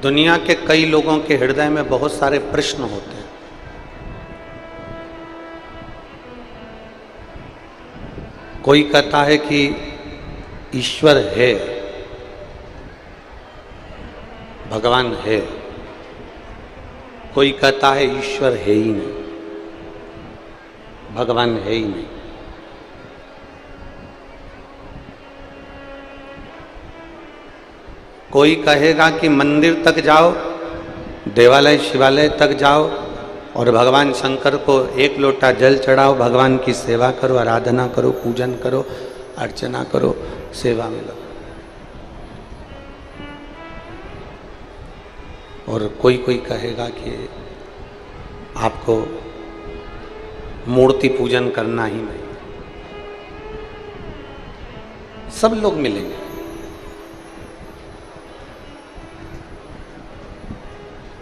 दुनिया के कई लोगों के हृदय में बहुत सारे प्रश्न होते हैं। कोई कहता है कि ईश्वर है, भगवान है। कोई कहता है ईश्वर है ही नहीं, भगवान है ही नहीं। कोई कहेगा कि मंदिर तक जाओ, देवालय शिवालय तक जाओ और भगवान शंकर को एक लोटा जल चढ़ाओ, भगवान की सेवा करो, आराधना करो, पूजन करो, अर्चना करो, सेवा में लगो। और कोई कोई कहेगा कि आपको मूर्ति पूजन करना ही नहीं। सब लोग मिलेंगे।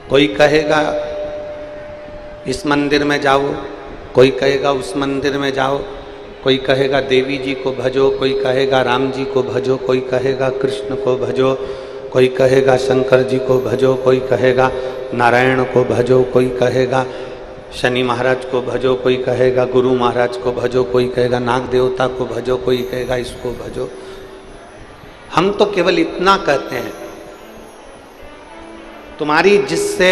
कोई कहेगा इस मंदिर में जाओ, कोई कहेगा उस मंदिर में जाओ, कोई कहेगा देवी जी को भजो, कोई कहेगा राम जी को भजो, कोई कहेगा कृष्ण को भजो, कोई कहेगा शंकर जी को भजो, कोई कहेगा नारायण को भजो, कोई कहेगा शनि महाराज को भजो, कोई कहेगा गुरु महाराज को भजो, कोई कहेगा नाग देवता को भजो, कोई कहेगा इसको भजो। हम तो केवल इतना कहते हैं, तुम्हारी जिससे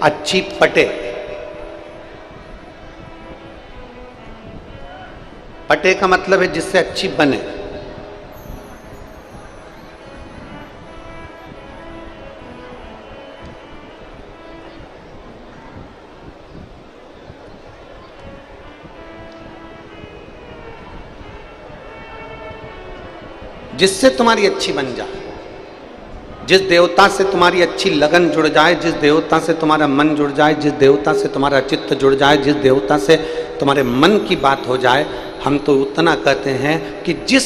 अच्छी पटे, पटे का मतलब है जिससे अच्छी बने। जिससे तुम्हारी अच्छी बन जाए, जिस देवता से तुम्हारी अच्छी लगन जुड़ जाए, जिस देवता से तुम्हारा मन जुड़ जाए, जिस देवता से तुम्हारा चित्त जुड़ जाए, जिस देवता से तुम्हारे मन की बात हो जाए। हम तो उतना कहते हैं कि जिस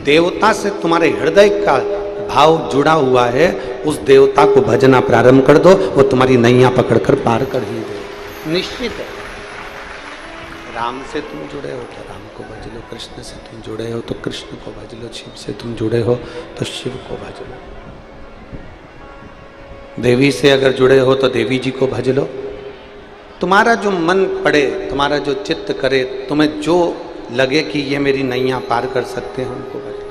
देवता से तुम्हारे हृदय का भाव जुड़ा हुआ है, उस देवता को भजना प्रारंभ कर दो, वो तुम्हारी नैया पकड़कर पार कर ही दे। निश्चित है। राम से तुम जुड़े हो तो राम को भज लो, कृष्ण से तुम जुड़े हो तो कृष्ण को भज लो, शिव से तुम जुड़े हो तो शिव को भज लो, देवी से अगर जुड़े हो तो देवी जी को भज लो। तुम्हारा जो मन पड़े, तुम्हारा जो चित्त करे, तुम्हें जो लगे कि ये मेरी नैया पार कर सकते हैं, उनको भज लो।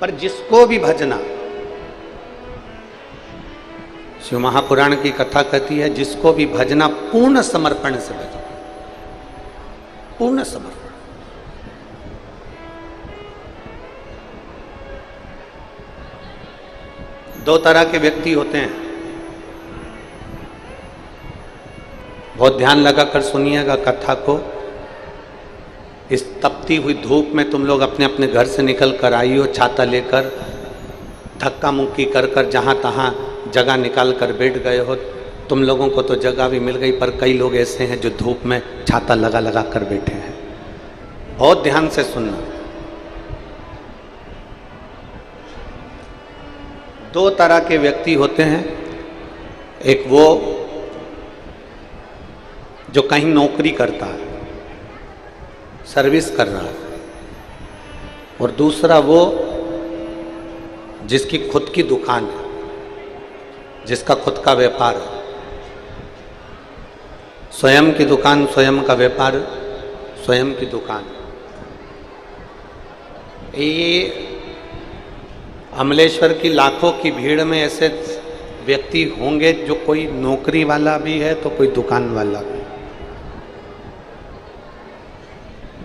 पर जिसको भी भजना, शिव महापुराण की कथा कहती है, जिसको भी भजना पूर्ण समर्पण से भजो, पूर्ण समर्पण। दो तरह के व्यक्ति होते हैं, बहुत ध्यान लगाकर सुनिएगा कथा को। इस तपती हुई धूप में तुम लोग अपने अपने घर से निकल कर आई हो, छाता लेकर, धक्का मुक्की कर कर जहाँ तहाँ जगह निकाल कर बैठ गए हो। तुम लोगों को तो जगह भी मिल गई, पर कई लोग ऐसे हैं जो धूप में छाता लगा लगा कर बैठे हैं। बहुत ध्यान से सुनना। दो तरह के व्यक्ति होते हैं। एक वो जो कहीं नौकरी करता है, सर्विस कर रहा है, और दूसरा वो जिसकी खुद की दुकान है, जिसका खुद का व्यापार है। स्वयं की दुकान, स्वयं का व्यापार, स्वयं की दुकान। ये अमलेश्वर की लाखों की भीड़ में ऐसे व्यक्ति होंगे जो कोई नौकरी वाला भी है तो कोई दुकान वाला भी,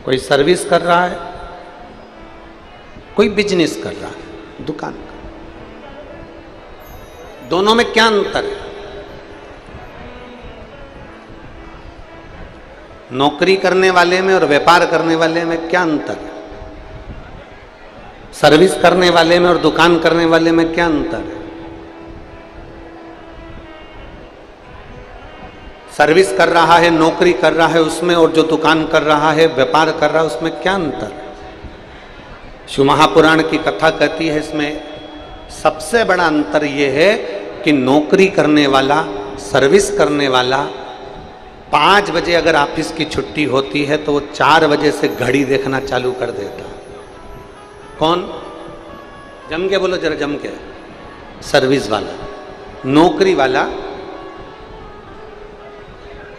कोई सर्विस कर रहा है, कोई बिजनेस कर रहा है, दुकान का। दोनों में क्या अंतर है? नौकरी करने वाले में और व्यापार करने वाले में क्या अंतर है? सर्विस करने वाले में और दुकान करने वाले में क्या अंतर है? सर्विस कर रहा है, नौकरी कर रहा है उसमें, और जो दुकान कर रहा है, व्यापार कर रहा है, उसमें क्या अंतर है? शिव महापुराण की कथा कहती है इसमें सबसे बड़ा अंतर यह है कि नौकरी करने वाला, सर्विस करने वाला 5 बजे अगर ऑफिस की छुट्टी होती है तो वो 4 बजे से घड़ी देखना चालू कर देता है। कौन? जम के बोलो जरा, जम के। सर्विस वाला, नौकरी वाला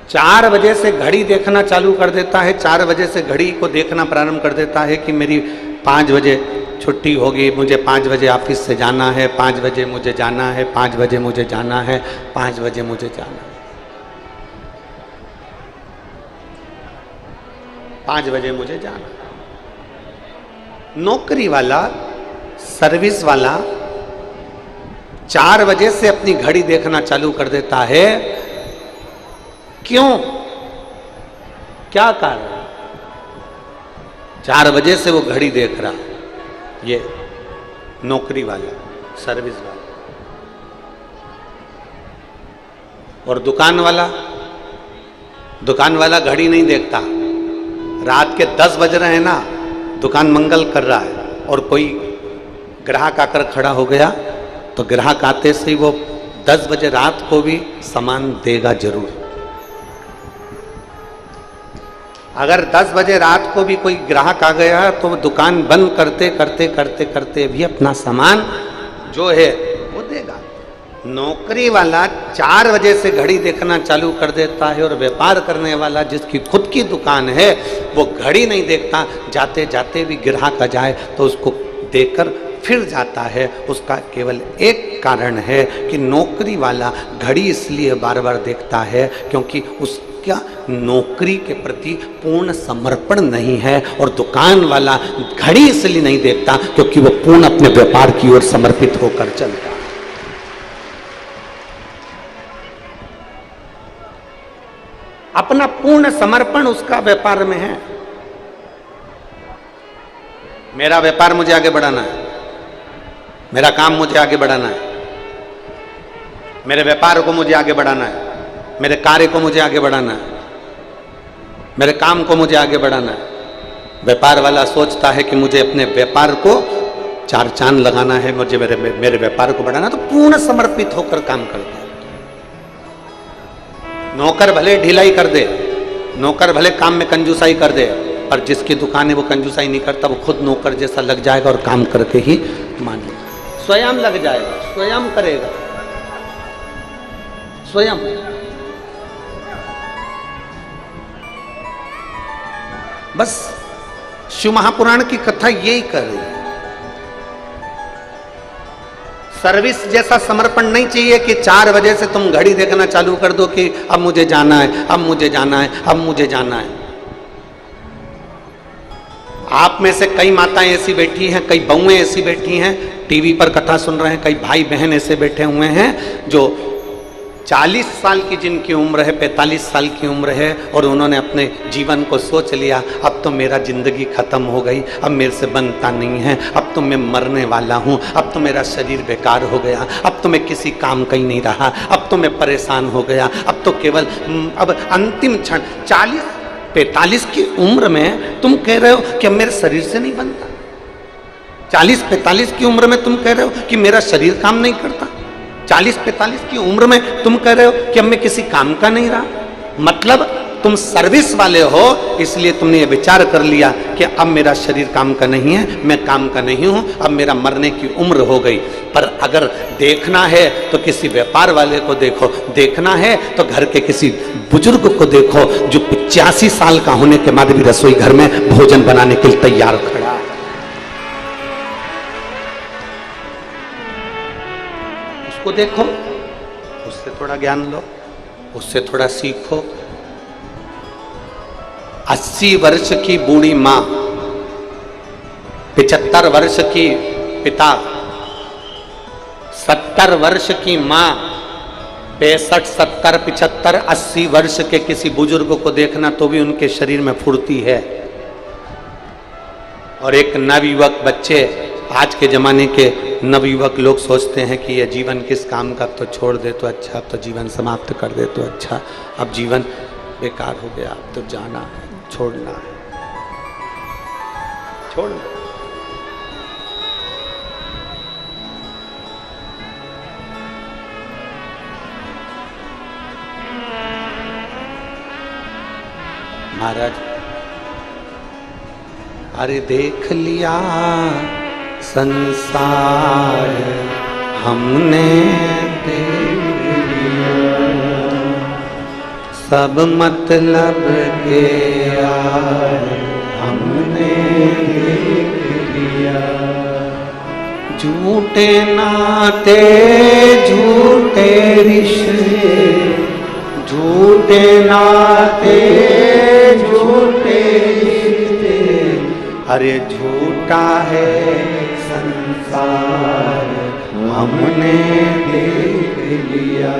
4 बजे से घड़ी देखना चालू कर देता है, 4 बजे से घड़ी को देखना प्रारंभ कर देता है कि मेरी 5 बजे छुट्टी होगी, मुझे 5 बजे ऑफिस से जाना है, 5 बजे मुझे जाना है, 5 बजे मुझे जाना है, 5 बजे मुझे जाना है, 5 बजे मुझे जाना है। नौकरी वाला, सर्विस वाला 4 बजे से अपनी घड़ी देखना चालू कर देता है। क्यों? क्या कारण? 4 बजे से वो घड़ी देख रहा, ये नौकरी वाला, सर्विस वाला। और दुकान वाला घड़ी नहीं देखता। रात के 10 बज रहे हैं ना, दुकान मंगल कर रहा है और कोई ग्राहक आकर खड़ा हो गया, तो ग्राहक आते से ही वो 10 बजे रात को भी सामान देगा जरूर। अगर 10 बजे रात को भी कोई ग्राहक आ गया तो वो दुकान बंद करते करते करते करते भी अपना सामान जो है वो देगा। नौकरी वाला 4 बजे से घड़ी देखना चालू कर देता है, और व्यापार करने वाला जिसकी खुद की दुकान है वो घड़ी नहीं देखता, जाते जाते भी ग्राहक आ जाए तो उसको देखकर फिर जाता है। उसका केवल एक कारण है कि नौकरी वाला घड़ी इसलिए बार बार देखता है क्योंकि उसका नौकरी के प्रति पूर्ण समर्पण नहीं है, और दुकान वाला घड़ी इसलिए नहीं देखता क्योंकि वो पूर्ण अपने व्यापार की ओर समर्पित होकर चलता है। अपना पूर्ण समर्पण उसका व्यापार में है। मेरा व्यापार मुझे आगे बढ़ाना है, मेरा काम मुझे आगे बढ़ाना है, मेरे व्यापार को मुझे आगे बढ़ाना है, मेरे कार्य को मुझे आगे बढ़ाना है, मेरे काम को मुझे आगे बढ़ाना है। व्यापार वाला सोचता है कि मुझे अपने व्यापार को 4 चांद लगाना है, मुझे मेरे व्यापार को बढ़ाना, तो पूर्ण समर्पित होकर काम करता है। नौकर भले ढिलाई कर दे, नौकर भले काम में कंजूसाई कर दे, पर जिसकी दुकान है वो कंजूसाई नहीं करता, वो खुद नौकर जैसा लग जाएगा और काम करके ही मानेगा, स्वयं लग जाएगा, स्वयं करेगा, स्वयं। बस शिव महापुराण की कथा यही कर रही है। सर्विस जैसा समर्पण नहीं चाहिए कि 4 बजे से तुम घड़ी देखना चालू कर दो कि अब मुझे जाना है, अब मुझे जाना है, अब मुझे जाना है। आप में से कई माताएं ऐसी बैठी हैं, कई बहुएं ऐसी बैठी हैं, टीवी पर कथा सुन रहे हैं, कई भाई बहन ऐसे बैठे हुए हैं जो 40 साल की जिनकी उम्र है, 45 साल की उम्र है, और उन्होंने अपने जीवन को सोच लिया अब तो मेरा जिंदगी खत्म हो गई, अब मेरे से बनता नहीं है, अब तो मैं मरने वाला हूँ, अब तो मेरा शरीर बेकार हो गया, अब तो मैं किसी काम का ही नहीं रहा, अब तो मैं परेशान हो गया, अब तो केवल अब अंतिम क्षण 40-45 की उम्र में तुम कह रहे हो कि अब मेरे शरीर से नहीं बनता। 40-45 की उम्र में तुम कह रहे हो कि मेरा शरीर काम नहीं करता। 40-45 की उम्र में तुम कह रहे हो कि अब मैं किसी काम का नहीं रहा। मतलब तुम सर्विस वाले हो, इसलिए तुमने ये विचार कर लिया कि अब मेरा शरीर काम का नहीं है, मैं काम का नहीं हूं, अब मेरा मरने की उम्र हो गई। पर अगर देखना है तो किसी व्यापार वाले को देखो, देखना है तो घर के किसी बुजुर्ग को देखो जो 85 साल का होने के बाद भी रसोई घर में भोजन बनाने के लिए तैयार खड़ा है। उसको देखो, उससे थोड़ा ज्ञान लो, उससे थोड़ा सीखो। 80 वर्ष की बूढ़ी माँ, 75 वर्ष की पिता, 70 वर्ष की माँ, 65, 70, 75, 80 वर्ष के किसी बुजुर्ग को देखना तो भी उनके शरीर में फुर्ती है। और एक नवयुवक बच्चे, आज के जमाने के नवयुवक लोग सोचते हैं कि यह जीवन किस काम का, तो छोड़ दे तो अच्छा, अब तो जीवन समाप्त कर दे तो अच्छा, अब जीवन बेकार हो गया, अब तो जाना है, छोड़ना है, छोड़ना। महाराज, अरे देख लिया संसार हमने देख लिया, सब मतलब के यार हमने देख लिया। झूठे नाते झूठे रिश्ते, झूठे नाते झूठे रिश्ते, अरे झूठा है संसार हमने देख लिया,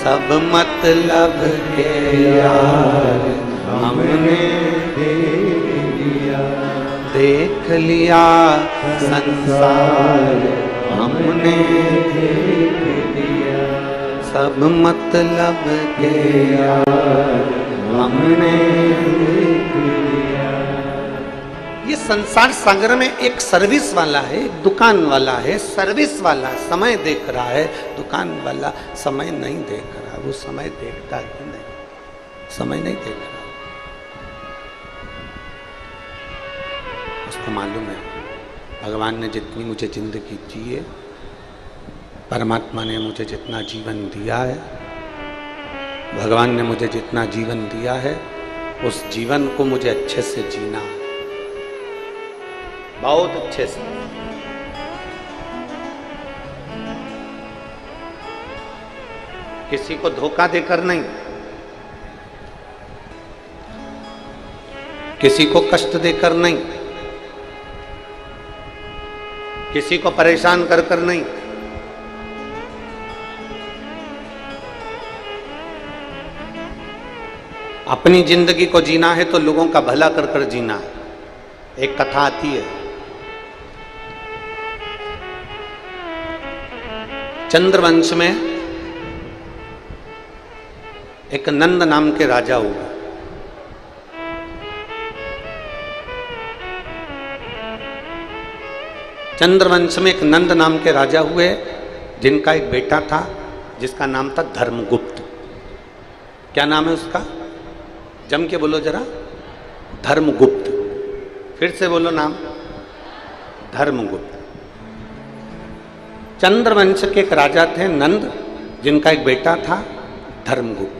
सब मतलब के यार हमने देख लिया, संसार हमने देख लिया, सब मतलब के यार हमने देख लिया। ये संसार सागर में एक सर्विस वाला है, एक दुकान वाला है, सर्विस वाला समय देख रहा है, दुकान वाला समय नहीं देख रहा। वो समय देखता ही नहीं, समय नहीं देख रहा। उसको मालूम है भगवान ने जितनी मुझे जिंदगी दी है, परमात्मा ने मुझे जितना जीवन दिया है, भगवान ने मुझे जितना जीवन दिया है, उस जीवन को मुझे अच्छे से जीना है, बहुत अच्छे से। किसी को धोखा देकर नहीं, किसी को कष्ट देकर नहीं, किसी को परेशान कर कर नहीं, अपनी जिंदगी को जीना है तो लोगों का भला कर कर जीना है। एक कथा आती है, चंद्रवंश में एक नंद नाम के राजा हुए। चंद्रवंश में एक नंद नाम के राजा हुए, जिनका एक बेटा था जिसका नाम था धर्मगुप्त। क्या नाम है उसका? जम के बोलो जरा, धर्मगुप्त। फिर से बोलो नाम, धर्मगुप्त। चंद्रवंश के एक राजा थे नंद, जिनका एक बेटा था धर्मगुप्त।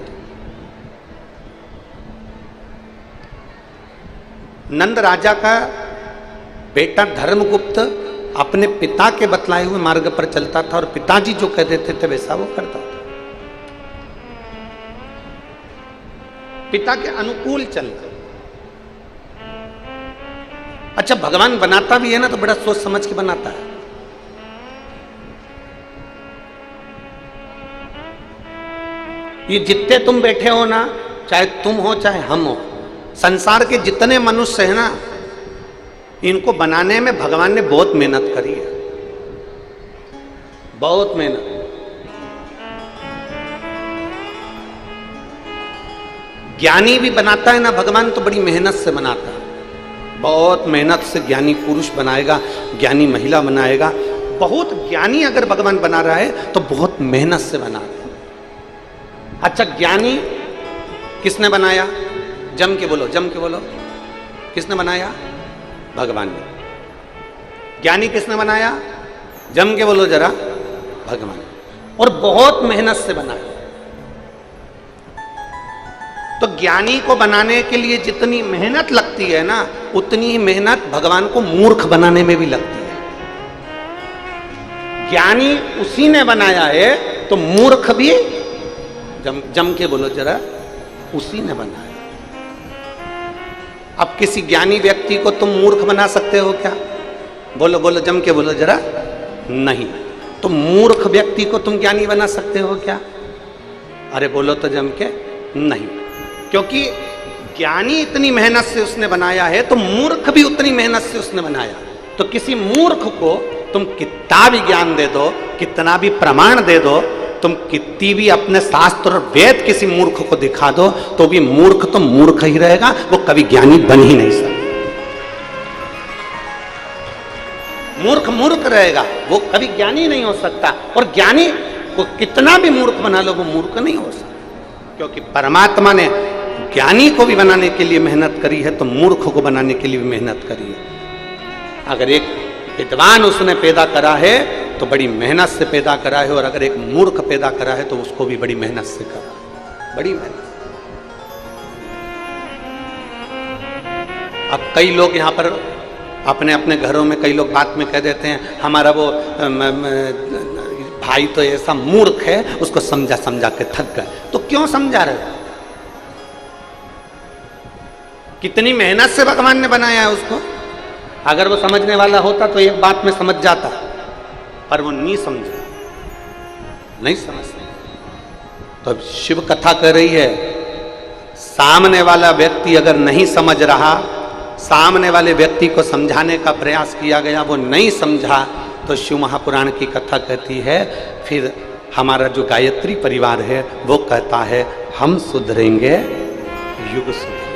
नंद राजा का बेटा धर्मगुप्त अपने पिता के बतलाए हुए मार्ग पर चलता था और पिताजी जो कह देते थे वैसा वो करता था, पिता के अनुकूल चलता। अच्छा, भगवान बनाता भी है ना तो बड़ा सोच समझ के बनाता है। ये जितने तुम बैठे हो ना, चाहे तुम हो चाहे हम हो, संसार के जितने मनुष्य हैं ना, इनको बनाने में भगवान ने बहुत मेहनत करी है, बहुत मेहनत। ज्ञानी भी बनाता है ना भगवान तो बड़ी मेहनत से बनाता है, बहुत मेहनत से ज्ञानी पुरुष बनाएगा, ज्ञानी महिला बनाएगा। बहुत ज्ञानी अगर भगवान बना रहा है तो बहुत मेहनत से बना रहा है। अच्छा, ज्ञानी किसने बनाया? जम के बोलो, जम के बोलो, किसने बनाया? भगवान ने। ज्ञानी किसने बनाया? जम के बोलो जरा, भगवान। और बहुत मेहनत से बनाया। तो ज्ञानी को बनाने के लिए जितनी मेहनत लगती है ना, उतनी ही मेहनत भगवान को मूर्ख बनाने में भी लगती है। ज्ञानी उसी ने बनाया है तो मूर्ख भी, जम के बोलो जरा, उसी ने बनाया। अब किसी ज्ञानी व्यक्ति को तुम मूर्ख बना सकते हो क्या? बोलो बोलो, जम के बोलो जरा, नहीं। तो मूर्ख व्यक्ति को तुम ज्ञानी बना सकते हो क्या? अरे बोलो तो जम के, नहीं। क्योंकि ज्ञानी इतनी मेहनत से उसने बनाया है तो मूर्ख भी उतनी मेहनत से उसने बनाया। तो किसी मूर्ख को तुम कितना भी ज्ञान दे दो, कितना भी प्रमाण दे दो, तुम कितनी भी अपने शास्त्र और वेद किसी मूर्ख को दिखा दो, तो भी मूर्ख तो मूर्ख ही रहेगा, वो कभी ज्ञानी बन ही नहीं सकता। मूर्ख मूर्ख रहेगा, वो कभी ज्ञानी नहीं हो सकता। और ज्ञानी को कितना भी मूर्ख बना लो, वो मूर्ख नहीं हो सकता। क्योंकि परमात्मा ने ज्ञानी को भी बनाने के लिए मेहनत करी है, तो मूर्ख को बनाने के लिए भी मेहनत करी है। अगर विद्वान उसने पैदा करा है तो बड़ी मेहनत से पैदा करा है, और अगर एक मूर्ख पैदा करा है तो उसको भी बड़ी मेहनत से करा, बड़ी मेहनत। अब कई लोग यहाँ पर अपने अपने घरों में कई लोग बात में कह देते हैं हमारा वो भाई तो ऐसा मूर्ख है, उसको समझा समझा के थक गए। तो क्यों समझा रहे हो? कितनी मेहनत से भगवान ने बनाया है उसको। अगर वो समझने वाला होता तो एक बात में समझ जाता, पर वो नहीं समझा, नहीं समझता। तो अब शिव कथा कर रही है, सामने वाला व्यक्ति अगर नहीं समझ रहा, सामने वाले व्यक्ति को समझाने का प्रयास किया गया, वो नहीं समझा, तो शिव महापुराण की कथा कहती है फिर हमारा जो गायत्री परिवार है वो कहता है हम सुधरेंगे युग सुधरेगा।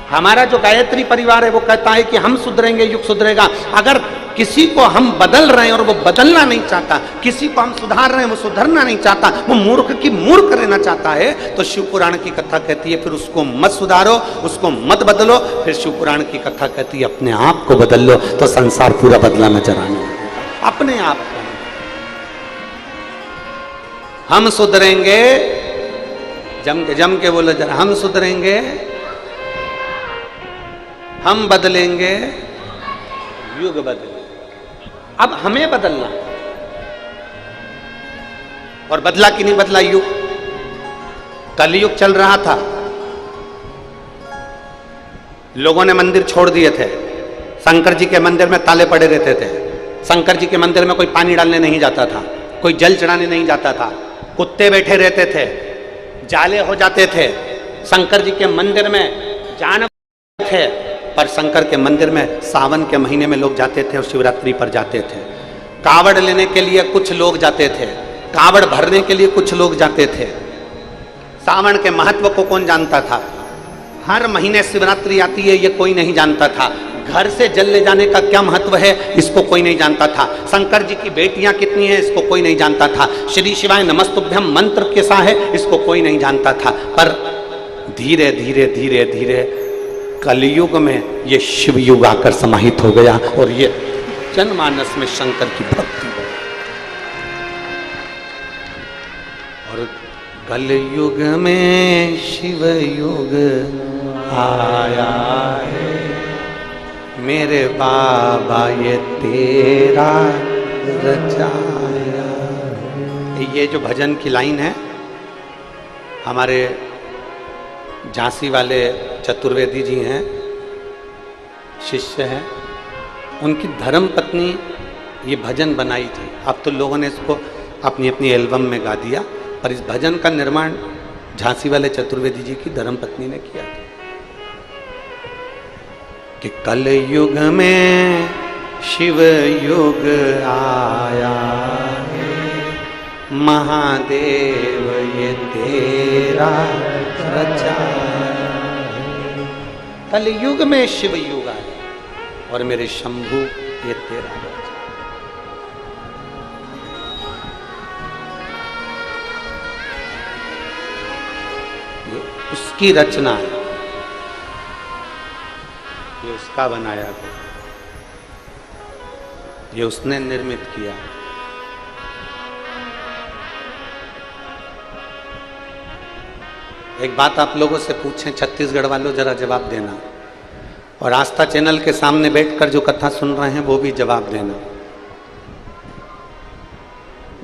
हमारा जो गायत्री परिवार है वो कहता है कि हम सुधरेंगे युग सुधरेगा। अगर किसी को हम बदल रहे हैं और वो बदलना नहीं चाहता, किसी को हम सुधार रहे हैं वो सुधरना नहीं चाहता, वो मूर्ख की मूर्ख रहना चाहता है, तो शिव पुराण की कथा कहती है फिर उसको मत सुधारो, उसको मत बदलो। फिर शिव पुराण की कथा कहती है अपने आप को बदल लो तो संसार पूरा बदला नजर आने लगेगा। अपने आप को हम सुधरेंगे, जम के बोलो जरा, हम सुधरेंगे, हम बदलेंगे, युग बदलेंगे। अब हमें बदलना, और बदला कि नहीं बदला युग। कलयुग चल रहा था, लोगों ने मंदिर छोड़ दिए थे, शंकर जी के मंदिर में ताले पड़े रहते थे, शंकर जी के मंदिर में कोई पानी डालने नहीं जाता था, कोई जल चढ़ाने नहीं जाता था, कुत्ते बैठे रहते थे, जाले हो जाते थे, शंकर जी के मंदिर में जानवर थे। पर शंकर के मंदिर में सावन के महीने में लोग जाते थे और शिवरात्रि पर जाते थे। कावड़ लेने के लिए कुछ लोग जाते थे, कावड़ भरने के लिए कुछ लोग जाते थे। सावन के महत्व को कौन जानता था? हर महीने शिवरात्रि आती है ये कोई नहीं जानता था। घर से जल ले जाने का क्या महत्व है इसको कोई नहीं जानता था। शंकर जी की बेटियां कितनी हैं इसको कोई नहीं जानता था। श्री शिवाय नमस्तुभ्यम मंत्र कैसा है इसको कोई नहीं जानता था। पर धीरे धीरे धीरे धीरे कलयुग में ये शिव युग आकर समाहित हो गया और ये जनमानस में शंकर की भक्ति बढ़ी। और कलयुग में शिव युग आया है मेरे बाबा ये तेरा रचाया। ये जो भजन की लाइन है हमारे झांसी वाले चतुर्वेदी जी हैं, शिष्य हैं, उनकी धर्म पत्नी ये भजन बनाई थी। अब तो लोगों ने इसको अपनी अपनी एल्बम में गा दिया, पर इस भजन का निर्माण झांसी वाले चतुर्वेदी जी की धर्म पत्नी ने किया था कि कलयुग में शिव युग आया है महादेव ये तेरा रचाया। कलयुग में शिव युग आया और मेरे शंभु ये तेरा रचाया। ये उसकी रचना है, ये उसका बनाया गया, ये उसने निर्मित किया। एक बात आप लोगों से पूछें, छत्तीसगढ़ वालों जरा जवाब देना, और आस्था चैनल के सामने बैठकर जो कथा सुन रहे हैं वो भी जवाब देना।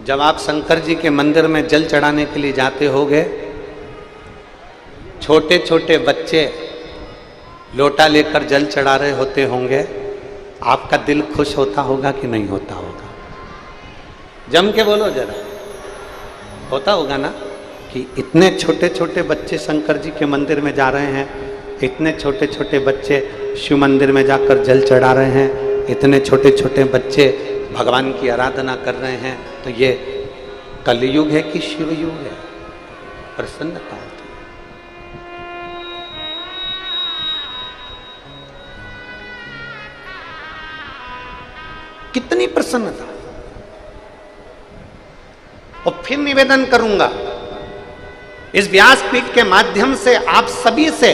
जब आप शंकर जी के मंदिर में जल चढ़ाने के लिए जाते होगे, छोटे छोटे बच्चे लोटा लेकर जल चढ़ा रहे होते होंगे, आपका दिल खुश होता होगा कि नहीं होता होगा? जम के बोलो जरा, होता होगा ना कि इतने छोटे छोटे बच्चे शंकर जी के मंदिर में जा रहे हैं, इतने छोटे छोटे बच्चे शिव मंदिर में जाकर जल चढ़ा रहे हैं, इतने छोटे छोटे बच्चे भगवान की आराधना कर रहे हैं। तो ये कलयुग है कि शिव युग है? प्रसन्नता होती है। कितनी प्रसन्नता। और फिर निवेदन करूंगा इस व्यासपीठ के माध्यम से आप सभी से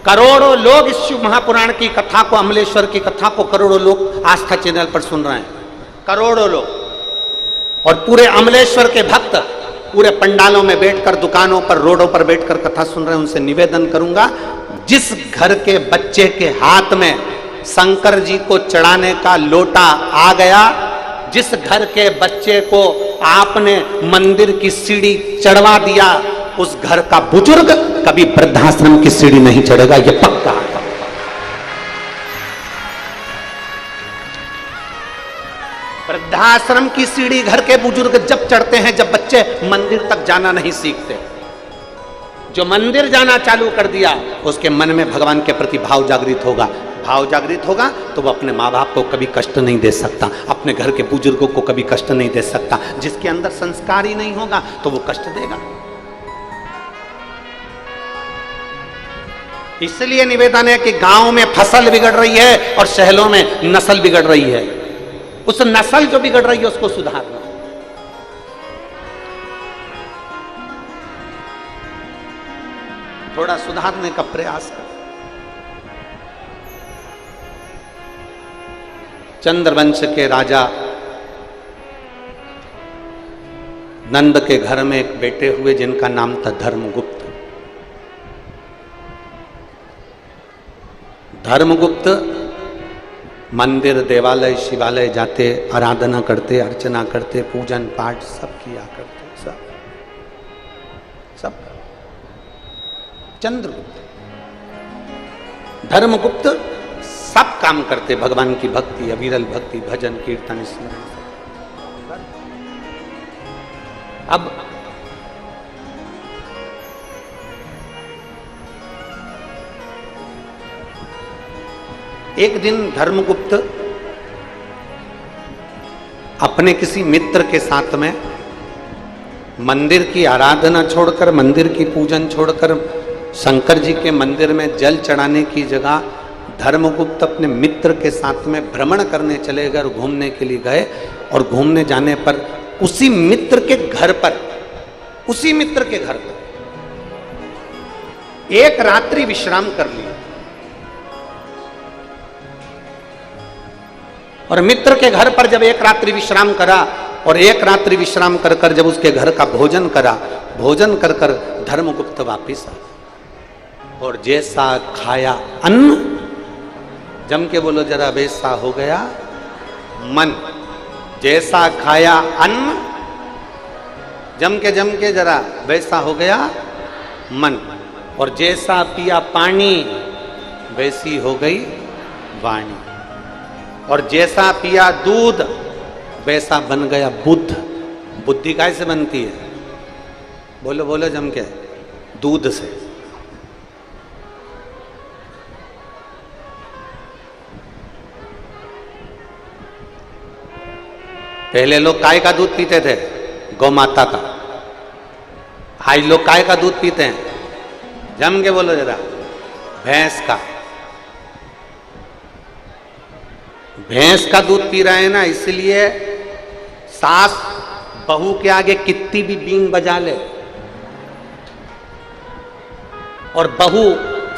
करोड़ों लोग इस शिव महापुराण की कथा को, अमलेश्वर की कथा को करोड़ों लोग आस्था चैनल पर सुन रहे हैं, करोड़ों लोग। और पूरे अमलेश्वर के भक्त पूरे पंडालों में बैठकर, दुकानों पर, रोडों पर बैठकर कथा सुन रहे हैं। उनसे निवेदन करूंगा, जिस घर के बच्चे के हाथ में शंकर जी को चढ़ाने का लोटा आ गया, जिस घर के बच्चे को आपने मंदिर की सीढ़ी चढ़वा दिया, उस घर का बुजुर्ग कभी वृद्धाश्रम की सीढ़ी नहीं चढ़ेगा, यह पक्का है। वृद्धाश्रम की सीढ़ी घर के बुजुर्ग जब चढ़ते हैं जब बच्चे मंदिर तक जाना नहीं सीखते। जो मंदिर जाना चालू कर दिया उसके मन में भगवान के प्रति भाव जागृत होगा। भाव जागृत होगा तो वो अपने माँ बाप को कभी कष्ट नहीं दे सकता, अपने घर के बुजुर्गों को कभी कष्ट नहीं दे सकता। जिसके अंदर संस्कार ही नहीं होगा तो वो कष्ट देगा। इसलिए निवेदन है कि गांव में फसल बिगड़ रही है और शहरों में नस्ल बिगड़ रही है। उस नस्ल जो बिगड़ रही है उसको सुधारना। थोड़ा सुधारने का प्रयास कर। चंद्रवंश के राजा नंद के घर में एक बेटे हुए जिनका नाम था धर्मगुप्त। धर्मगुप्त मंदिर, देवालय, शिवालय जाते, आराधना करते, अर्चना करते, पूजन पाठ सब किया करते, सब। चंद्रगुप्त, धर्मगुप्त सब काम करते, भगवान की भक्ति, अविरल भक्ति, भजन, कीर्तन, स्मरण। अब एक दिन धर्मगुप्त अपने किसी मित्र के साथ में मंदिर की आराधना छोड़कर, मंदिर की पूजन छोड़कर, शंकर जी के मंदिर में जल चढ़ाने की जगह धर्मगुप्त अपने मित्र के साथ में भ्रमण करने चले गए, घूमने के लिए गए। और घूमने जाने पर उसी मित्र के घर पर, उसी मित्र के घर पर एक रात्रि विश्राम कर लिया। और मित्र के घर पर जब एक रात्रि विश्राम करा और एक रात्रि विश्राम कर कर जब उसके घर का भोजन करा, भोजन कर कर धर्मगुप्त वापिस आ और जैसा खाया अन्न, जम के बोलो जरा, वैसा हो गया मन। जैसा खाया अन्न, जम के जरा वैसा हो गया मन। और जैसा पिया पानी वैसी हो गई वाणी। और जैसा पिया दूध वैसा बन गया बुद्ध। बुद्धि कैसे बनती है? बोलो बोलो जम के, दूध से। पहले लोग गाय का दूध पीते थे, गौ माता का। आज लोग गाय का दूध पीते हैं, जम के बोलो जरा, भैंस का। भैंस का दूध पी रहे हैं ना, इसलिए सास बहू के आगे कितनी भी बीन बजा ले और बहू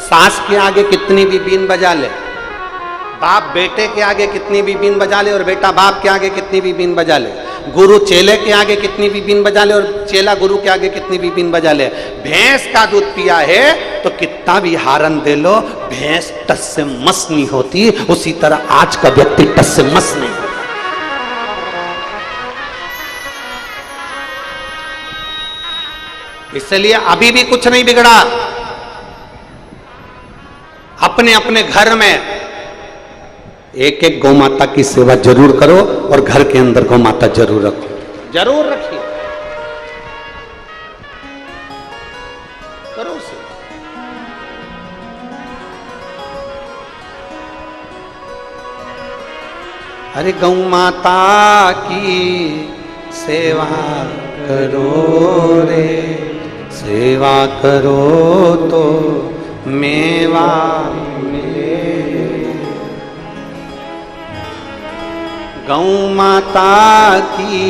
सास के आगे कितनी भी बीन बजा ले, बाप बेटे के आगे कितनी भी बीन बजा ले और बेटा बाप के आगे कितनी भी बीन बजा ले, गुरु चेले के आगे कितनी भी बीन बजा ले और चेला गुरु के आगे कितनी भी बीन बजा ले। भैंस का दूध पिया है तो कितना भी हारन दे लो, भैंस टस से मस नहीं होती। उसी तरह आज का व्यक्ति टस से मस नहीं होता। इसलिए अभी भी कुछ नहीं बिगड़ा। अपने अपने घर में एक एक गौ माता की सेवा जरूर करो और घर के अंदर गौ माता जरूर रखो, जरूर रखिए, करो उसे। अरे गौ माता की सेवा करो रे, सेवा करो तो मेवा मिले। गौ माता की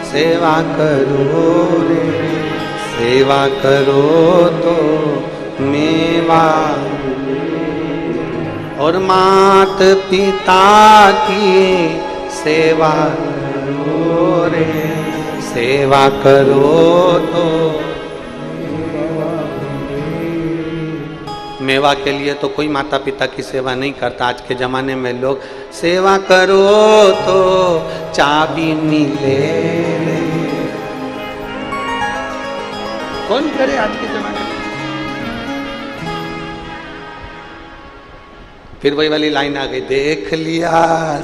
सेवा करो रे, सेवा करो तो मेवा और मात पिता की सेवा करो रे, सेवा करो तो मेवा के लिए तो कोई माता पिता की सेवा नहीं करता। आज के जमाने में लोग सेवा करो तो चाबी मिले, कौन करे आज के जमाने में। फिर वही वाली लाइन आ गई, देख लिया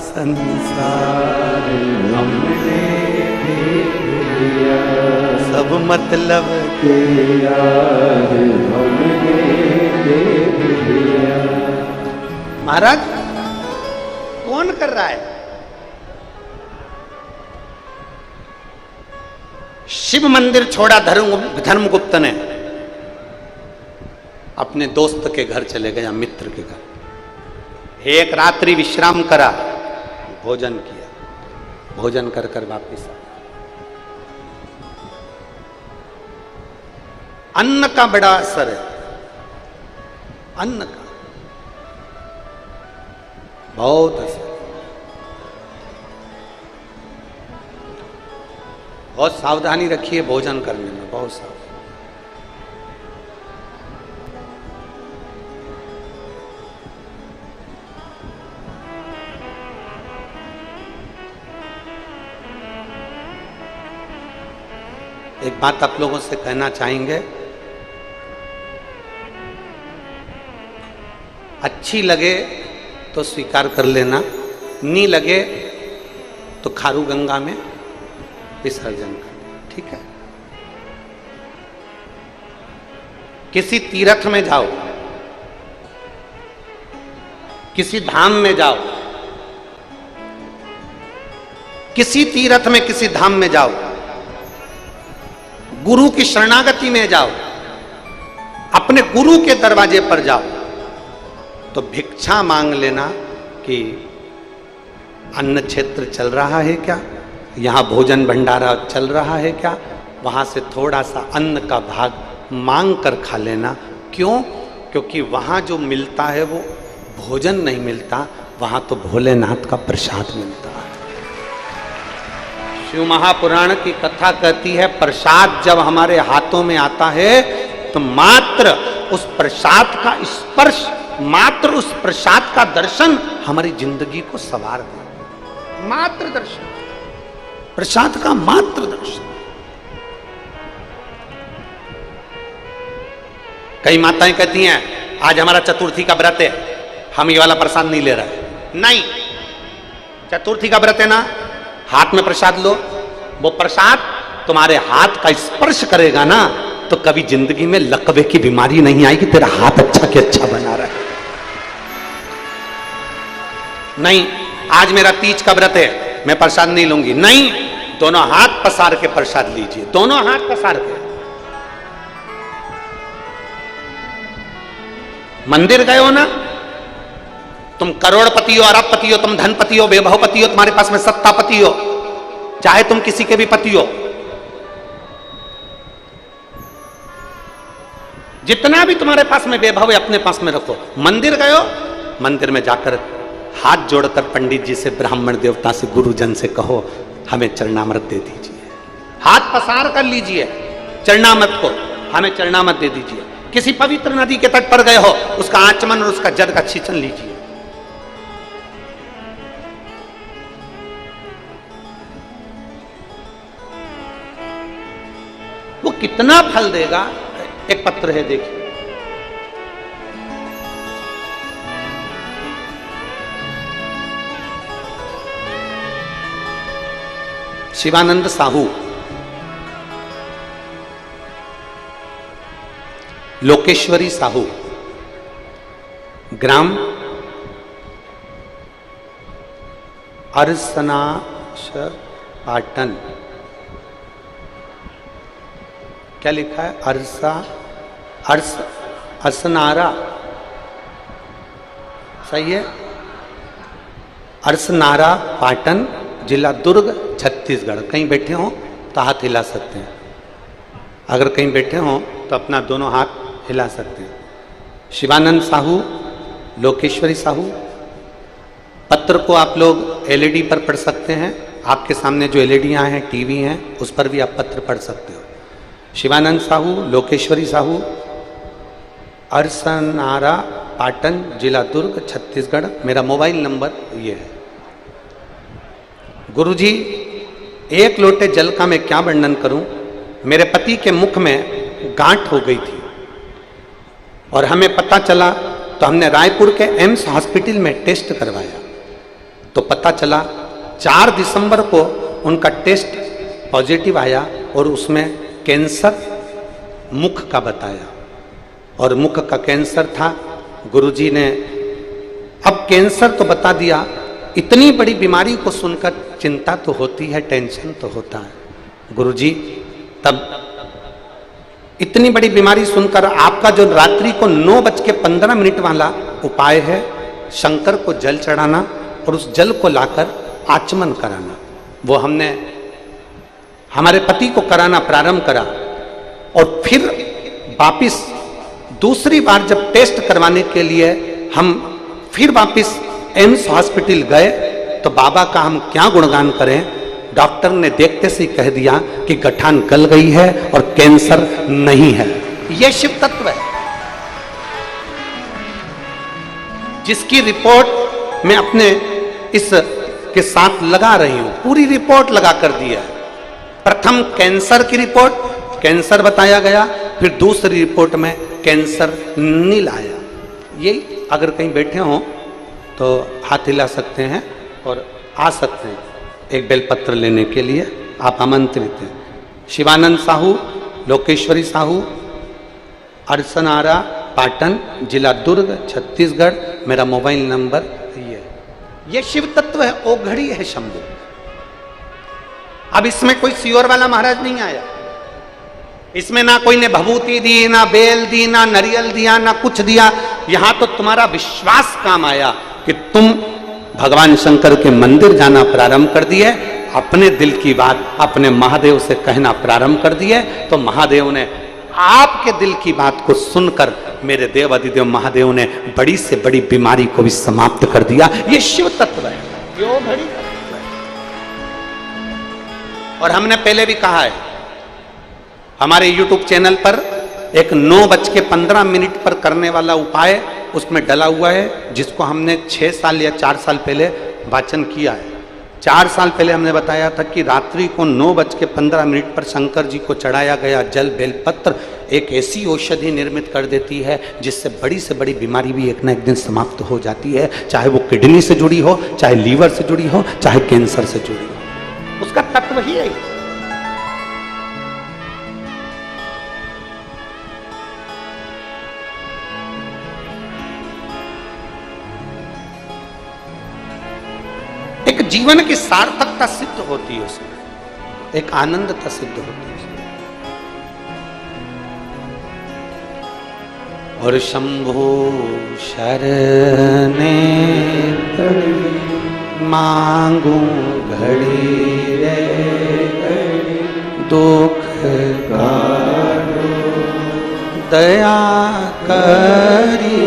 संसार हमने देख लिया, सब मतलब के यार हमने देख लिया। महाराज कौन कर रहा है? शिव मंदिर छोड़ा धर्मगुप्त ने, अपने दोस्त के घर चले गया, मित्र के घर। एक रात्रि विश्राम करा, भोजन किया, भोजन कर कर वापिस आया। अन्न का बड़ा असर है, अन्न का बहुत असर, बहुत सावधानी रखिए भोजन करने में, बहुत सावधानी। एक बात आप लोगों से कहना चाहेंगे, अच्छी लगे तो स्वीकार कर लेना, नहीं लगे तो खारू गंगा में विसर्जन कर, ठीक है। किसी तीर्थ में जाओ, किसी धाम में जाओ, किसी तीर्थ में किसी धाम में जाओ, गुरु की शरणागति में जाओ, अपने गुरु के दरवाजे पर जाओ, तो भिक्षा मांग लेना कि अन्न क्षेत्र चल रहा है क्या, यहाँ भोजन भंडारा चल रहा है क्या, वहाँ से थोड़ा सा अन्न का भाग मांग कर खा लेना। क्यों? क्योंकि वहाँ जो मिलता है वो भोजन नहीं मिलता, वहाँ तो भोलेनाथ का प्रसाद मिलता है। शिव महापुराण की कथा कहती है, प्रसाद जब हमारे हाथों में आता है तो मात्र उस प्रसाद का स्पर्श, मात्र उस प्रसाद का दर्शन हमारी जिंदगी को संवार दे। मात्र दर्शन, प्रसाद का मात्र दर्शन। कई माताएं कहती हैं, आज हमारा चतुर्थी का व्रत है, हम ये वाला प्रसाद नहीं ले रहे। नहीं, चतुर्थी का व्रत है ना, हाथ में प्रसाद लो, वो प्रसाद तुम्हारे हाथ का स्पर्श करेगा ना, तो कभी जिंदगी में लकवे की बीमारी नहीं आएगी, तेरा हाथ अच्छा के अच्छा बना रहा है। नहीं, आज मेरा तीज का व्रत है, मैं प्रसाद नहीं लूंगी। नहीं, दोनों हाथ पसार के प्रसाद लीजिए, दोनों हाथ पसार के। मंदिर गए हो ना, तुम करोड़पति हो, अरबपति हो, तुम धनपति हो, वैभवपति हो, तुम्हारे पास में सत्तापति हो, चाहे तुम किसी के भी पति हो, जितना भी तुम्हारे पास में वैभव है अपने पास में रखो। मंदिर गए हो, मंदिर में जाकर हाथ जोड़कर पंडित जी से, ब्राह्मण देवता से, गुरुजन से कहो हमें चरणामृत दे दीजिए। हाथ पसार कर लीजिए चरणामृत को, हमें चरणामृत दे दीजिए। किसी पवित्र नदी के तट पर गए हो, उसका आचमन और उसका जल का छींचन लीजिए। वो कितना फल देगा। एक पत्र है, देखिए, शिवानंद साहू, लोकेश्वरी साहू, ग्राम अरसनाश पाटन। क्या लिखा है? अरसनारा, सही है? अरसनारा पाटन, जिला दुर्ग, छत्तीसगढ़। कहीं बैठे हो तो हाथ हिला सकते हैं, अगर कहीं बैठे हो तो अपना दोनों हाथ हिला सकते हैं। शिवानंद साहू, लोकेश्वरी साहू। पत्र को आप लोग एलईडी पर पढ़ सकते हैं, आपके सामने जो एलईडियाँ हैं, टीवी हैं, उस पर भी आप पत्र पढ़ सकते हो। शिवानंद साहू, लोकेश्वरी साहू, अरसनारा, पाटन, जिला दुर्ग, छत्तीसगढ़। मेरा मोबाइल नंबर ये है। गुरुजी, एक लोटे जल का मैं क्या वर्णन करूं। मेरे पति के मुख में गांठ हो गई थी और हमें पता चला, तो हमने रायपुर के एम्स हॉस्पिटल में टेस्ट करवाया, तो पता चला 4 दिसंबर को उनका टेस्ट पॉजिटिव आया और उसमें कैंसर मुख का बताया, और मुख का कैंसर था। गुरुजी ने अब कैंसर तो बता दिया, इतनी बड़ी बीमारी को सुनकर चिंता तो होती है, टेंशन तो होता है। गुरुजी, तब इतनी बड़ी बीमारी सुनकर आपका जो रात्रि को 9:15 वाला उपाय है, शंकर को जल चढ़ाना और उस जल को लाकर आचमन कराना, वो हमने हमारे पति को कराना प्रारंभ करा। और फिर वापिस दूसरी बार जब टेस्ट करवाने के लिए हम फिर वापिस एम्स हॉस्पिटल गए, तो बाबा का हम क्या गुणगान करें। डॉक्टर ने देखते से ही कह दिया कि गठान गल गई है और कैंसर नहीं है। यह शिव तत्व है जिसकी रिपोर्ट मैं अपने इस के साथ लगा रही हूं, पूरी रिपोर्ट लगा कर दी है। प्रथम कैंसर की रिपोर्ट, कैंसर बताया गया, फिर दूसरी रिपोर्ट में कैंसर नील आया। ये अगर कहीं बैठे हों तो हाथ हिला सकते हैं और आ सकते हैं एक बेलपत्र लेने के लिए, आप आमंत्रित हैं। शिवानंद साहू, लोकेश्वरी साहू, अरसनारा, पाटन, जिला दुर्ग, छत्तीसगढ़। मेरा मोबाइल नंबर ये शिव तत्व है, ओघड़ी है शंभु। अब इसमें कोई सियोर वाला महाराज नहीं आया, इसमें ना कोई ने भभूति दी, ना बेल दी, ना नरियल दिया, ना कुछ दिया। यहां तो तुम्हारा विश्वास काम आया कि तुम भगवान शंकर के मंदिर जाना प्रारंभ कर दिए, अपने दिल की बात अपने महादेव से कहना प्रारंभ कर दिए, तो महादेव ने आपके दिल की बात को सुनकर मेरे देव अधिदेव महादेव ने बड़ी से बड़ी बीमारी को भी समाप्त कर दिया। ये शिव तत्व है, यो घड़ी तत्व है। और हमने पहले भी कहा है, हमारे YouTube चैनल पर एक 9:15 पर करने वाला उपाय उसमें डला हुआ है, जिसको हमने 6 साल या 4 साल पहले वाचन किया है। 4 साल पहले हमने बताया था कि रात्रि को 9:15 पर शंकर जी को चढ़ाया गया जल बेलपत्र एक ऐसी औषधि निर्मित कर देती है जिससे बड़ी से बड़ी बीमारी भी एक न एक दिन समाप्त हो जाती है, चाहे वो किडनी से जुड़ी हो, चाहे लीवर से जुड़ी हो, चाहे कैंसर से जुड़ी हो। उसका तत्व ही है। एक जीवन की सार्थकता सिद्ध होती है उसमें, एक आनंदता सिद्ध होती है उसमें। और शंभो शरणे मांगू घड़ी रे दुख काटो दया करी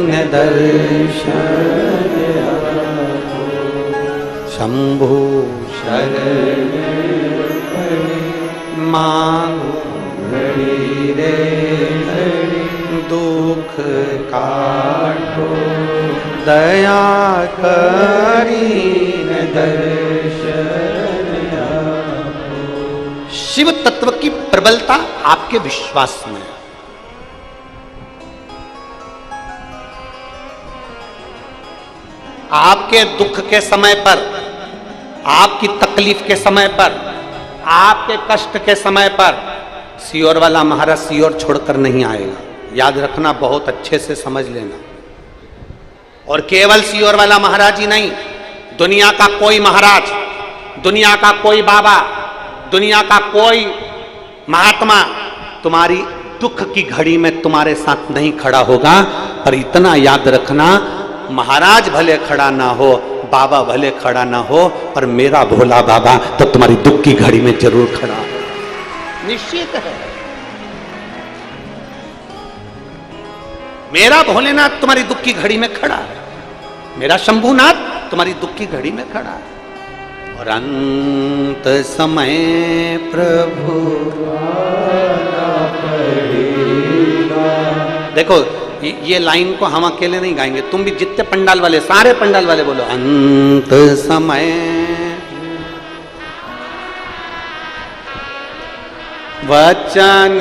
न दर्शन शंभो शरण मांगो घड़ी रे दुख काटो दया करी न दर्शन आपो। शिव तत्व की प्रबलता आपके विश्वास में। आपके दुख के समय पर, आपकी तकलीफ के समय पर, आपके कष्ट के समय पर सियोर वाला महाराज सियोर छोड़कर नहीं आएगा। याद रखना, बहुत अच्छे से समझ लेना। और केवल सियोर वाला महाराज ही नहीं, दुनिया का कोई महाराज, दुनिया का कोई बाबा, दुनिया का कोई महात्मा तुम्हारी दुख की घड़ी में तुम्हारे साथ नहीं खड़ा होगा। पर इतना याद रखना, महाराज भले खड़ा ना हो, बाबा भले खड़ा ना हो, पर मेरा भोला बाबा तो तुम्हारी दुख की घड़ी में जरूर खड़ा है, निश्चित है। मेरा भोलेनाथ तुम्हारी दुख की घड़ी में खड़ा है, मेरा शंभुनाथ तुम्हारी दुख की घड़ी में खड़ा है। और अंत समय प्रभु देखो ये लाइन को हम अकेले नहीं गाएंगे, तुम भी जितने पंडाल वाले, सारे पंडाल वाले बोलो अंत समय वचन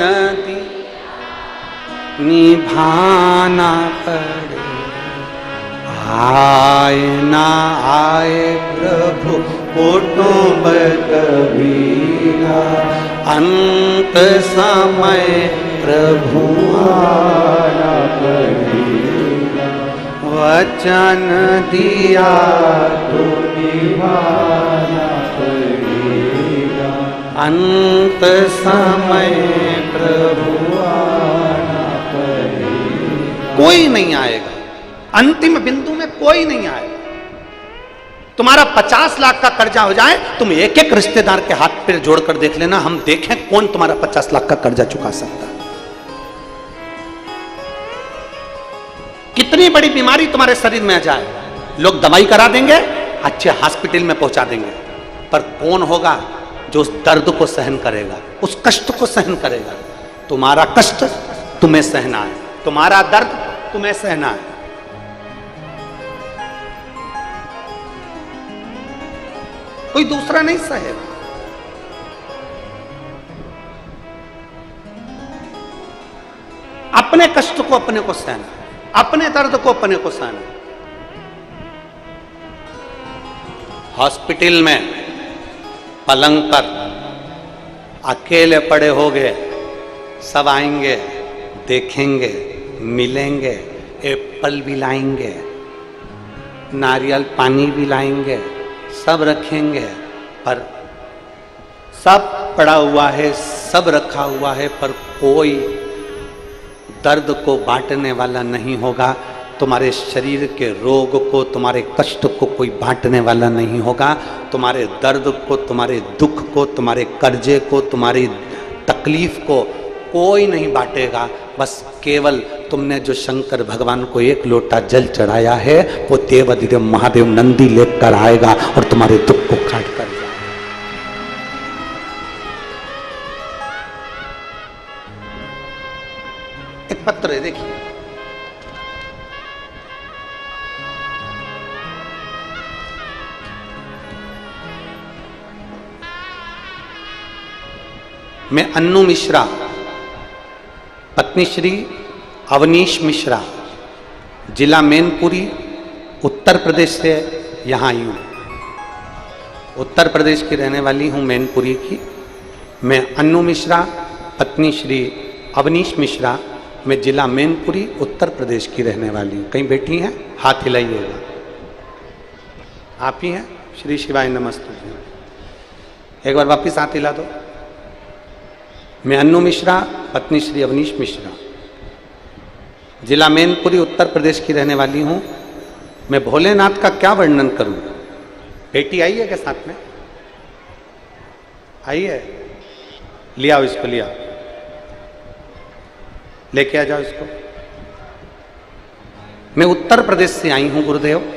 निभाना पड़े, आए ना आए प्रभु कुटुंब कबीरा, अंत समय प्रभु आना पड़ेगा, वचन दिया तो निभाना पड़ेगा, अंत समय प्रभु आना पड़ेगा। कोई नहीं आएगा, अंतिम बिंदु में कोई नहीं आएगा। तुम्हारा 50 लाख का कर्जा हो जाए, तुम एक एक रिश्तेदार के हाथ पैर जोड़कर देख लेना, हम देखें कौन तुम्हारा 50 लाख का कर्जा चुका सकता। कितनी बड़ी बीमारी तुम्हारे शरीर में आ जाए, लोग दवाई करा देंगे, अच्छे हॉस्पिटल में पहुंचा देंगे, पर कौन होगा जो उस दर्द को सहन करेगा, उस कष्ट को सहन करेगा? तुम्हारा कष्ट तुम्हें सहना है, तुम्हारा दर्द तुम्हें सहना है। कोई दूसरा नहीं सहेगा। अपने कष्ट को अपने को सहना, अपने दर्द को अपने को सहना। हॉस्पिटल में पलंग पर अकेले पड़े हो गए, सब आएंगे, देखेंगे, मिलेंगे, एप्पल भी लाएंगे, नारियल पानी भी लाएंगे, सब रखेंगे, पर सब पड़ा हुआ है, सब रखा हुआ है, पर कोई दर्द को बांटने वाला नहीं होगा। तुम्हारे शरीर के रोग को, तुम्हारे कष्ट को कोई बांटने वाला नहीं होगा। तुम्हारे दर्द को, तुम्हारे दुख को, तुम्हारे कर्जे को, तुम्हारी तकलीफ को कोई नहीं बांटेगा। बस केवल तुमने जो शंकर भगवान को एक लोटा जल चढ़ाया है, वो देवाधिदेव महादेव नंदी लेकर आएगा और तुम्हारे दुख को काट कर जाएगा। एक पत्र है, देखिए, मैं अन्नू मिश्रा, पत्नी श्री अवनीश मिश्रा, जिला मैनपुरी, उत्तर प्रदेश से यहाँ आई हूँ। उत्तर प्रदेश की रहने वाली हूँ, मैनपुरी की। मैं अन्नू मिश्रा, पत्नी श्री अवनीश मिश्रा, मैं जिला मैनपुरी, उत्तर प्रदेश की रहने वाली हूँ। कहीं बैठी हैं? हाथ हिलाइएगा। आप ही हैं? श्री शिवाय नमस्तुभ्यं। एक बार वापिस हाथ हिला दो। मैं अन्नू मिश्रा, पत्नी श्री अवनीश मिश्रा, जिला मैनपुरी, उत्तर प्रदेश की रहने वाली हूँ। मैं भोलेनाथ का क्या वर्णन करूँ? बेटी आई है क्या साथ में? आई है? लिया आओ इसको, लिया लेके आ जाओ इसको। मैं उत्तर प्रदेश से आई हूँ गुरुदेव।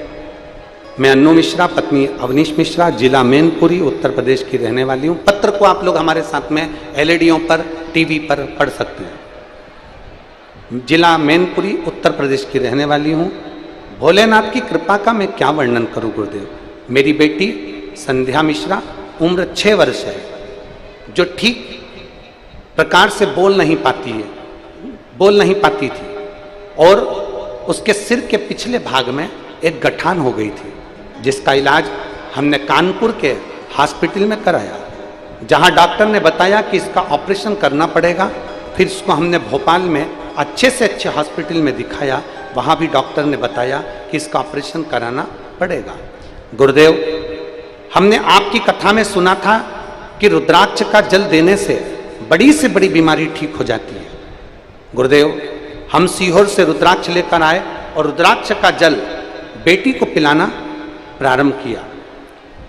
मैं अन्नू मिश्रा, पत्नी अवनीश मिश्रा, जिला मैनपुरी, उत्तर प्रदेश की रहने वाली हूँ। पत्र को आप लोग हमारे साथ में एलईडीओं पर, टीवी पर पढ़ सकते हैं। जिला मैनपुरी, उत्तर प्रदेश की रहने वाली हूँ। भोलेनाथ की कृपा का मैं क्या वर्णन करूँ गुरुदेव। मेरी बेटी संध्या मिश्रा, उम्र 6 वर्ष है, जो ठीक प्रकार से बोल नहीं पाती थी, और उसके सिर के पिछले भाग में एक गठान हो गई थी, जिसका इलाज हमने कानपुर के हॉस्पिटल में कराया, जहां डॉक्टर ने बताया कि इसका ऑपरेशन करना पड़ेगा। फिर इसको हमने भोपाल में अच्छे से अच्छे हॉस्पिटल में दिखाया, वहां भी डॉक्टर ने बताया कि इसका ऑपरेशन कराना पड़ेगा। गुरुदेव, हमने आपकी कथा में सुना था कि रुद्राक्ष का जल देने से बड़ी से बड़ी बीमारी ठीक हो जाती है। गुरुदेव, हम सीहोर से रुद्राक्ष लेकर आए और रुद्राक्ष का जल बेटी को पिलाना प्रारंभ किया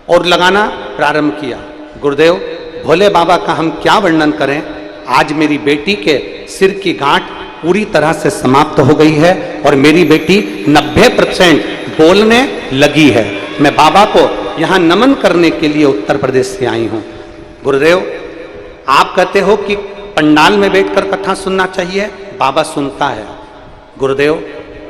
और लगाना प्रारंभ किया। गुरुदेव, भोले बाबा का हम क्या वर्णन करें। आज मेरी बेटी के सिर की गांठ पूरी तरह से समाप्त हो गई है और मेरी बेटी 90% बोलने लगी है। मैं बाबा को यहाँ नमन करने के लिए उत्तर प्रदेश से आई हूँ। गुरुदेव, आप कहते हो कि पंडाल में बैठकर कथा सुनना चाहिए, बाबा सुनता है। गुरुदेव,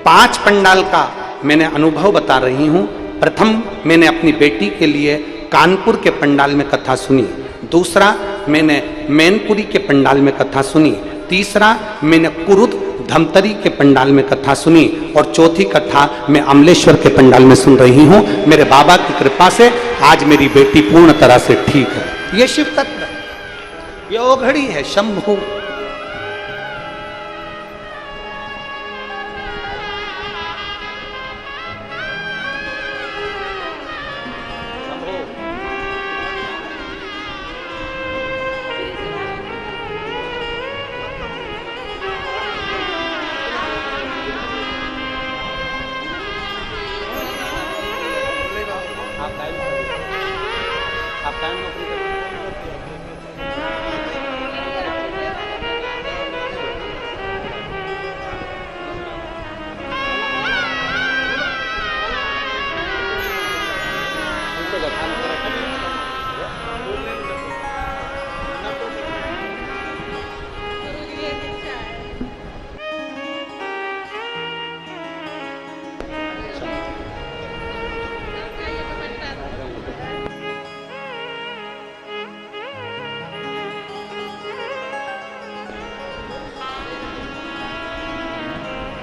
5 पंडाल का मैंने अनुभव बता रही हूँ। प्रथम मैंने अपनी बेटी के लिए कानपुर के पंडाल में कथा सुनी, दूसरा मैंने मैनपुरी के पंडाल में कथा सुनी, तीसरा मैंने कुरुद धमतरी के पंडाल में कथा सुनी और चौथी कथा मैं अमलेश्वर के पंडाल में सुन रही हूँ। मेरे बाबा की कृपा से आज मेरी बेटी पूर्ण तरह से ठीक है। ये शिव तत्व है, ये ओघड़ी है, शंभु।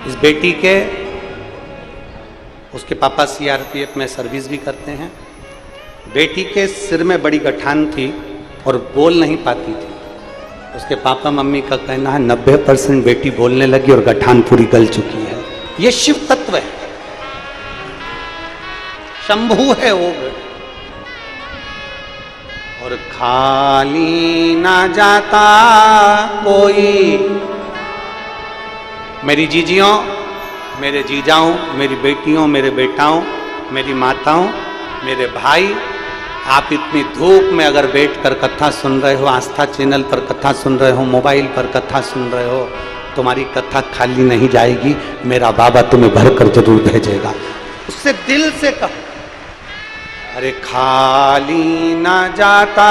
इस बेटी के, उसके पापा सीआरपीएफ में सर्विस भी करते हैं। बेटी के सिर में बड़ी गठान थी और बोल नहीं पाती थी। उसके पापा मम्मी का कहना है 90% बेटी बोलने लगी और गठान पूरी गल चुकी है। ये शिव तत्व है, शंभु है वो। और खाली ना जाता कोई, मेरी जीजियों, मेरे जीजाओं, मेरी बेटियों, मेरे बेटाओं, मेरी माताओं, मेरे भाई, आप इतनी धूप में अगर बैठकर कथा सुन रहे हो, आस्था चैनल पर कथा सुन रहे हो, मोबाइल पर कथा सुन रहे हो, तुम्हारी कथा खाली नहीं जाएगी। मेरा बाबा तुम्हें भरकर जरूर भेजेगा। उससे दिल से कहो, अरे खाली ना जाता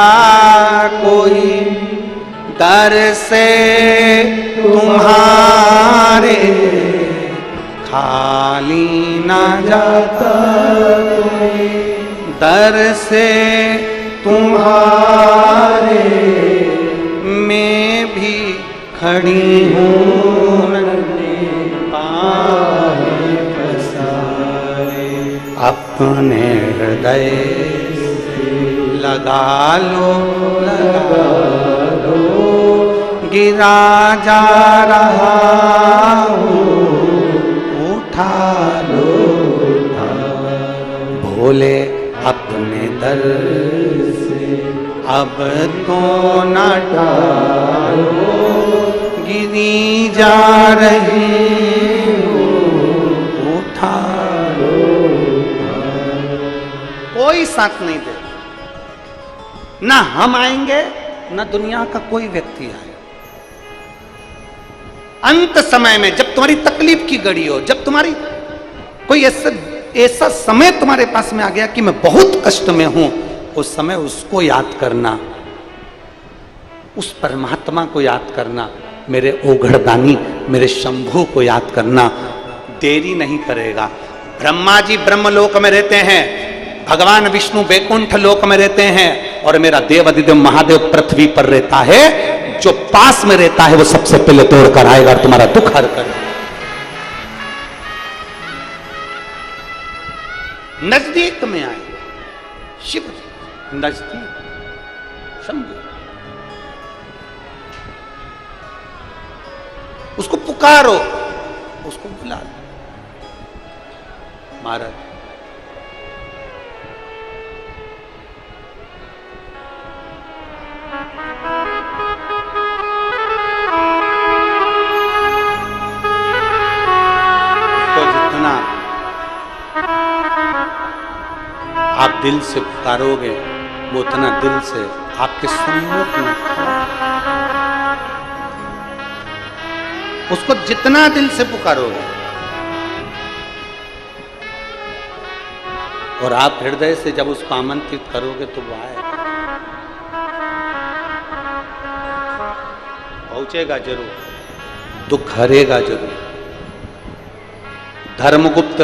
कोई दर से तुम्हारे, खाली ना जाता कोई दर से तुम्हारे, मैं भी खड़ी हूँ नन्हे पाँव पसारे। अपने हृदय लगा लो, लगा लो, गिरा जा रहा हूँ, उठा लो, उठा लो। भोले अपने दर से अब तो न टालो, गिरी जा रही हूँ, उठा लो, उठा लो। कोई साथ नहीं दे, ना हम आएंगे ना दुनिया का कोई व्यक्ति आए। अंत समय में जब तुम्हारी तकलीफ की घड़ी हो, जब तुम्हारी कोई ऐसा समय तुम्हारे पास में आ गया कि मैं बहुत कष्ट में हूं, उस समय उसको याद करना, उस परमात्मा को याद करना, मेरे ओघड़दानी, मेरे शंभू को याद करना। देरी नहीं करेगा। ब्रह्मा जी ब्रह्मलोक में रहते हैं, भगवान विष्णु वैकुंठ लोक में रहते हैं और मेरा देव अधिदेव महादेव पृथ्वी पर रहता है। जो पास में रहता है वो सबसे पहले तोड़ कर आएगा और तुम्हारा दुख हर कर। नजदीक में आए शिव, नजदीक शंभू, उसको पुकारो, उसको बुला लो। महाराज आप दिल से पुकारोगे वो उतना दिल से आपके सम्मुख में उसको जितना दिल से पुकारोगे और आप हृदय से जब उसको आमंत्रित करोगे तो वो आएगा, पहुंचेगा जरूर, दुख हरेगा जरूर। धर्मगुप्त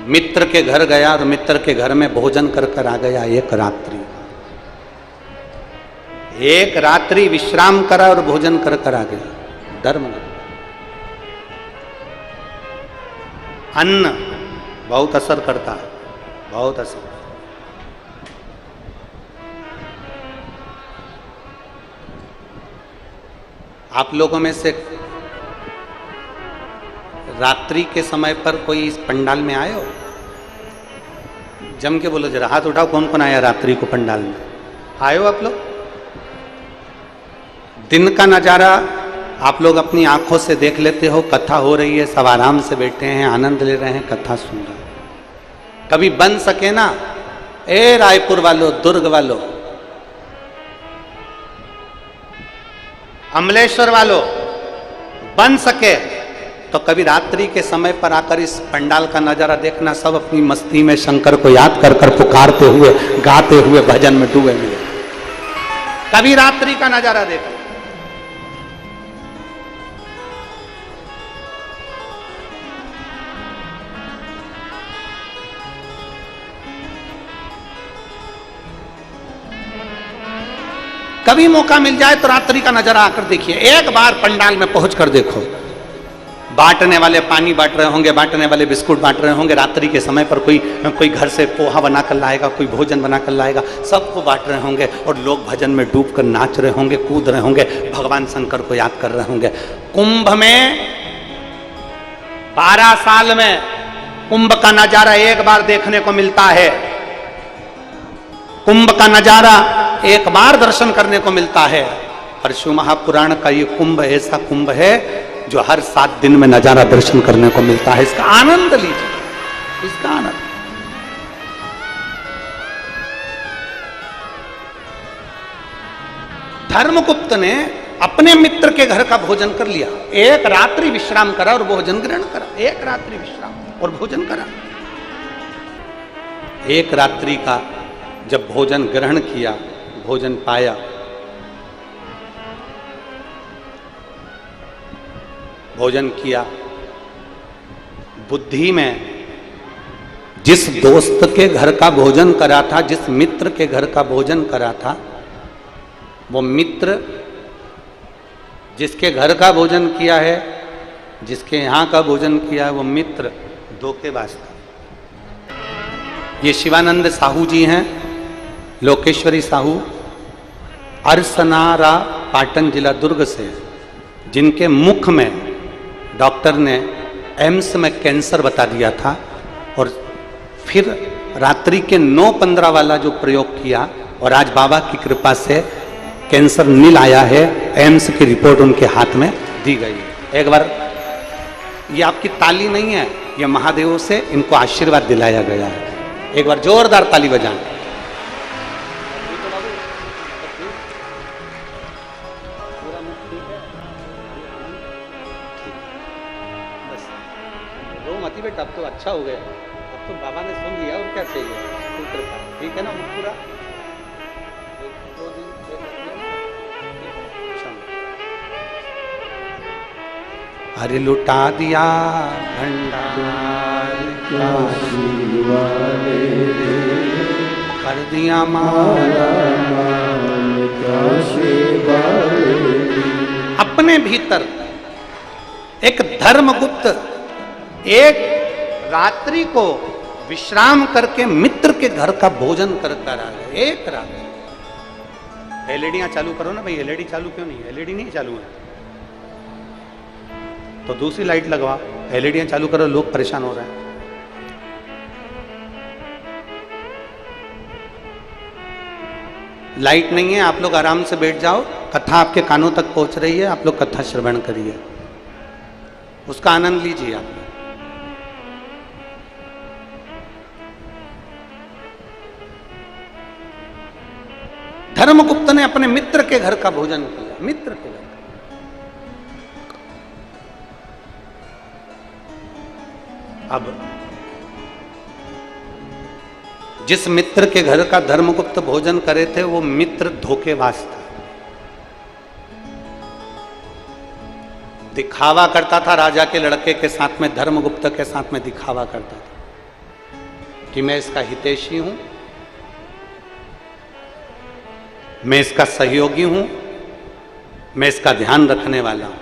मित्र के घर गया और मित्र के घर में भोजन कर कर आ गया एक रात्रि विश्राम करा और भोजन कर कर आ गया। धर्मगुप्त। अन्न बहुत असर करता है, बहुत असर। आप लोगों में से रात्रि के समय पर कोई इस पंडाल में आए हो? जम के बोलो जरा, हाथ उठाओ, कौन कौन आया रात्रि को पंडाल में? आए हो आप लोग? दिन का नजारा आप लोग अपनी आंखों से देख लेते हो, कथा हो रही है, सब आराम से बैठे हैं, आनंद ले रहे हैं, कथा सुन रहे हैं। कभी बन सके ना, ए रायपुर वालों, दुर्ग वालों, अमलेश्वर वालों, बन सके तो कभी रात्रि के समय पर आकर इस पंडाल का नजारा देखना। सब अपनी मस्ती में शंकर को याद कर कर पुकारते हुए, गाते हुए भजन में डूबे मिले। कभी रात्रि का नजारा देखना। कभी मौका मिल जाए तो रात्रि का नजारा आकर देखिए, एक बार पंडाल में पहुंच कर देखो। बांटने वाले पानी बांट रहे होंगे, बांटने वाले बिस्कुट बांट रहे होंगे। रात्रि के समय पर कोई घर से पोहा बना कर लाएगा, कोई भोजन बना कर लाएगा, सबको बांट रहे होंगे और लोग भजन में डूब कर नाच रहे होंगे, कूद रहे होंगे, भगवान शंकर को याद कर रहे होंगे। कुंभ में 12 साल में कुंभ का नजारा एक बार देखने को मिलता है। कुंभ का नजारा एक बार दर्शन करने को मिलता है। और शिव महापुराण का ये कुंभ ऐसा कुंभ है जो हर 7 दिन में नजारा दर्शन करने को मिलता है। इसका आनंद लीजिए, इसका आनंद। धर्मगुप्त ने अपने मित्र के घर का भोजन कर लिया, एक रात्रि विश्राम करा और भोजन ग्रहण करा। एक रात्रि विश्राम और भोजन करा। एक रात्रि का जब भोजन ग्रहण किया, भोजन पाया, भोजन किया, बुद्धि में जिस दोस्त के घर का भोजन करा था, जिस मित्र के घर का भोजन करा था, वो मित्र जिसके घर का भोजन किया है, जिसके यहाँ का भोजन किया है, वो मित्र धोखेबाज था। ये शिवानंद साहू जी हैं, लोकेश्वरी साहू, अरसनारा, पाटन जिला दुर्ग से, जिनके मुख में डॉक्टर ने एम्स में कैंसर बता दिया था और फिर रात्रि के 9:15 वाला जो प्रयोग किया और आज बाबा की कृपा से कैंसर नील आया है। एम्स की रिपोर्ट उनके हाथ में दी गई है। एक बार, ये आपकी ताली नहीं है, ये महादेव से इनको आशीर्वाद दिलाया गया है। एक बार जोरदार ताली बजाएं। बेटा अब तो अच्छा हो गया, अब तो बाबा ने सुन लिया, और क्या चाहिए? ठीक है ना? पूरा अरे लुटा दिया भंडार कर दिया माला, अपने भीतर एक धर्मगुप्त एक रात्रि को विश्राम करके मित्र के घर का भोजन करता रहा। एक रात। एलईडियां चालू करो ना भाई, एलईडी चालू क्यों नहीं? एलईडी नहीं चालू है तो दूसरी लाइट लगवा। एलईडियां चालू करो, लोग परेशान हो रहे हैं। लाइट नहीं है, आप लोग आराम से बैठ जाओ, कथा आपके कानों तक पहुंच रही है, आप लोग कथा श्रवण करिए, उसका आनंद लीजिए। आप धर्मगुप्त ने अपने मित्र के घर का भोजन किया, मित्र के घर। अब जिस मित्र के घर का धर्मगुप्त भोजन करे थे वो मित्र धोखेबाज था, दिखावा करता था राजा के लड़के के साथ में, धर्मगुप्त के साथ में दिखावा करता था कि मैं इसका हितैषी हूं, मैं इसका सहयोगी हूं, मैं इसका ध्यान रखने वाला हूं,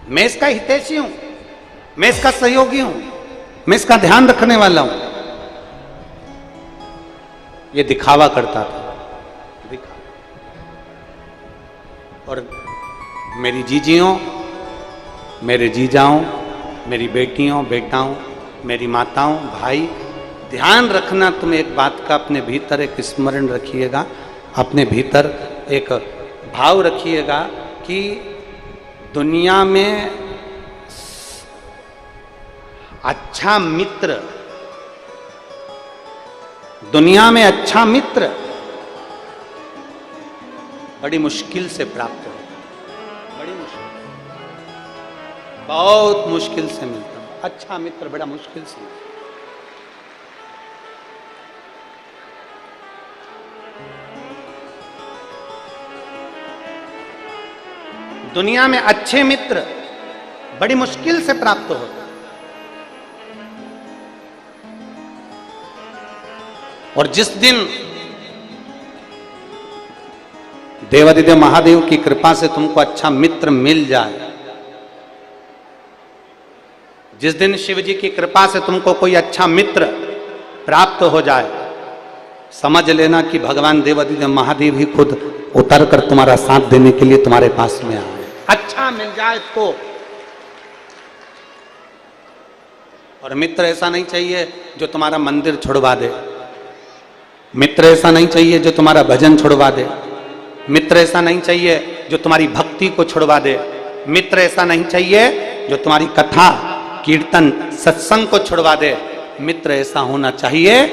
मैं इसका हितैषी हूं, मैं इसका सहयोगी हूं, मैं इसका ध्यान रखने वाला हूं। ये दिखावा करता था, और मेरी जीजियों, मेरे जीजाओं, मेरी बेटियों, बेटाओं, मेरी माताओं, भाई, ध्यान रखना, तुम एक बात का अपने भीतर एक स्मरण रखिएगा, अपने भीतर एक भाव रखिएगा कि दुनिया में अच्छा मित्र, दुनिया में अच्छा मित्र बड़ी मुश्किल से प्राप्त होता है, बड़ी मुश्किल, बहुत मुश्किल से मिलता है। अच्छा मित्र बड़ा मुश्किल से मिलता है। दुनिया में अच्छे मित्र बड़ी मुश्किल से प्राप्त होते हैं। और जिस दिन देवादिदेव महादेव की कृपा से तुमको अच्छा मित्र मिल जाए, जिस दिन शिव जी की कृपा से तुमको कोई अच्छा मित्र प्राप्त हो जाए, समझ लेना कि भगवान देवादिदेव महादेव ही खुद उतर कर तुम्हारा साथ देने के लिए तुम्हारे पास में आए। अच्छा मिल जाए तो। और मित्र ऐसा नहीं चाहिए जो तुम्हारा मंदिर छुड़वा दे, मित्र ऐसा नहीं चाहिए जो तुम्हारा भजन छुड़वा दे, मित्र ऐसा नहीं चाहिए जो तुम्हारी भक्ति को छुड़वा दे, मित्र ऐसा नहीं चाहिए जो तुम्हारी कथा, कीर्तन, सत्संग को छुड़वा दे। मित्र ऐसा होना चाहिए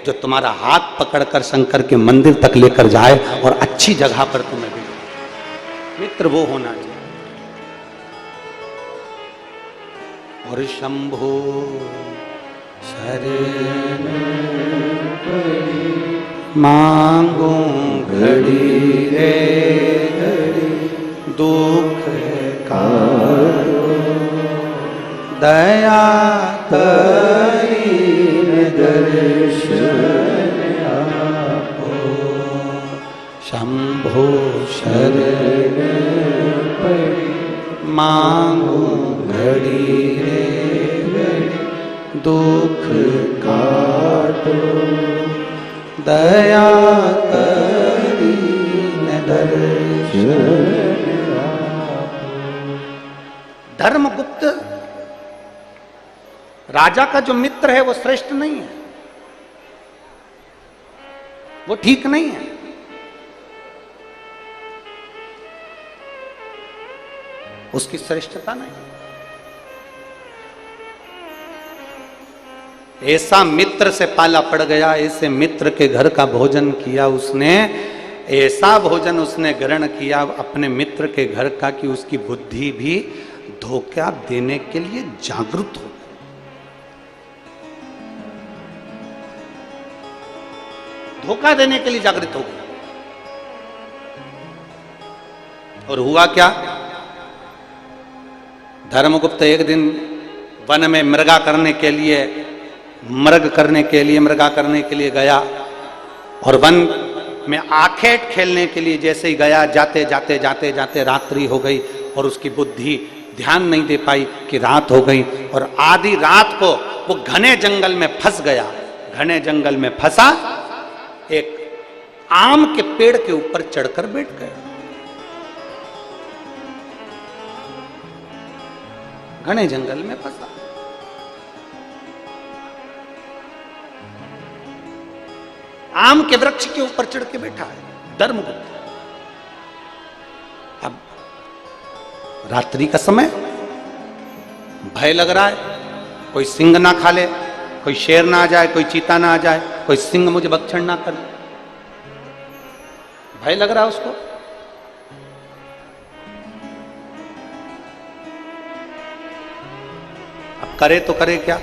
जो तुम्हारा हाथ पकड़कर शंकर के मंदिर तक लेकर जाए और अच्छी जगह पर तुम्हें भी। मित्र वो होना चाहिए। और शंभो शरण मांगू घड़ी रे घड़ी, दुख कारो दया करीन दर्शन आपो। शंभो शरण पड़ी मांगू घड़ी रे घड़ी, दुख काटो दया करीन दर्शन आपो। धर्मगुप्त राजा का जो मित्र है वो श्रेष्ठ नहीं है, वो ठीक नहीं है। उसकी श्रेष्ठता नहीं। ऐसा मित्र से पाला पड़ गया, ऐसे मित्र के घर का भोजन किया उसने, ऐसा भोजन उसने ग्रहण किया अपने मित्र के घर का कि उसकी बुद्धि भी धोखा देने के लिए जागरूक हो गई। धोखा देने के लिए जागृत हो गई। और हुआ क्या? धर्मगुप्त एक दिन वन में मृगा करने के लिए गया, और वन में आखेट खेलने के लिए जैसे ही गया, जाते जाते रात्रि हो गई और उसकी बुद्धि ध्यान नहीं दे पाई कि रात हो गई, और आधी रात को वो घने जंगल में फंस गया। घने जंगल में फंसा, एक आम के पेड़ के ऊपर चढ़कर बैठ गया। घने जंगल में फंसा। आम के वृक्ष के ऊपर चढ़ के बैठा है धर्मगुप्त। अब रात्रि का समय, भय लग रहा है, कोई सिंह ना खा ले, कोई शेर ना आ जाए, कोई चीता ना आ जाए, कोई सिंह मुझे भक्षण ना कर। भय लग रहा है उसको। अब करे तो करे क्या?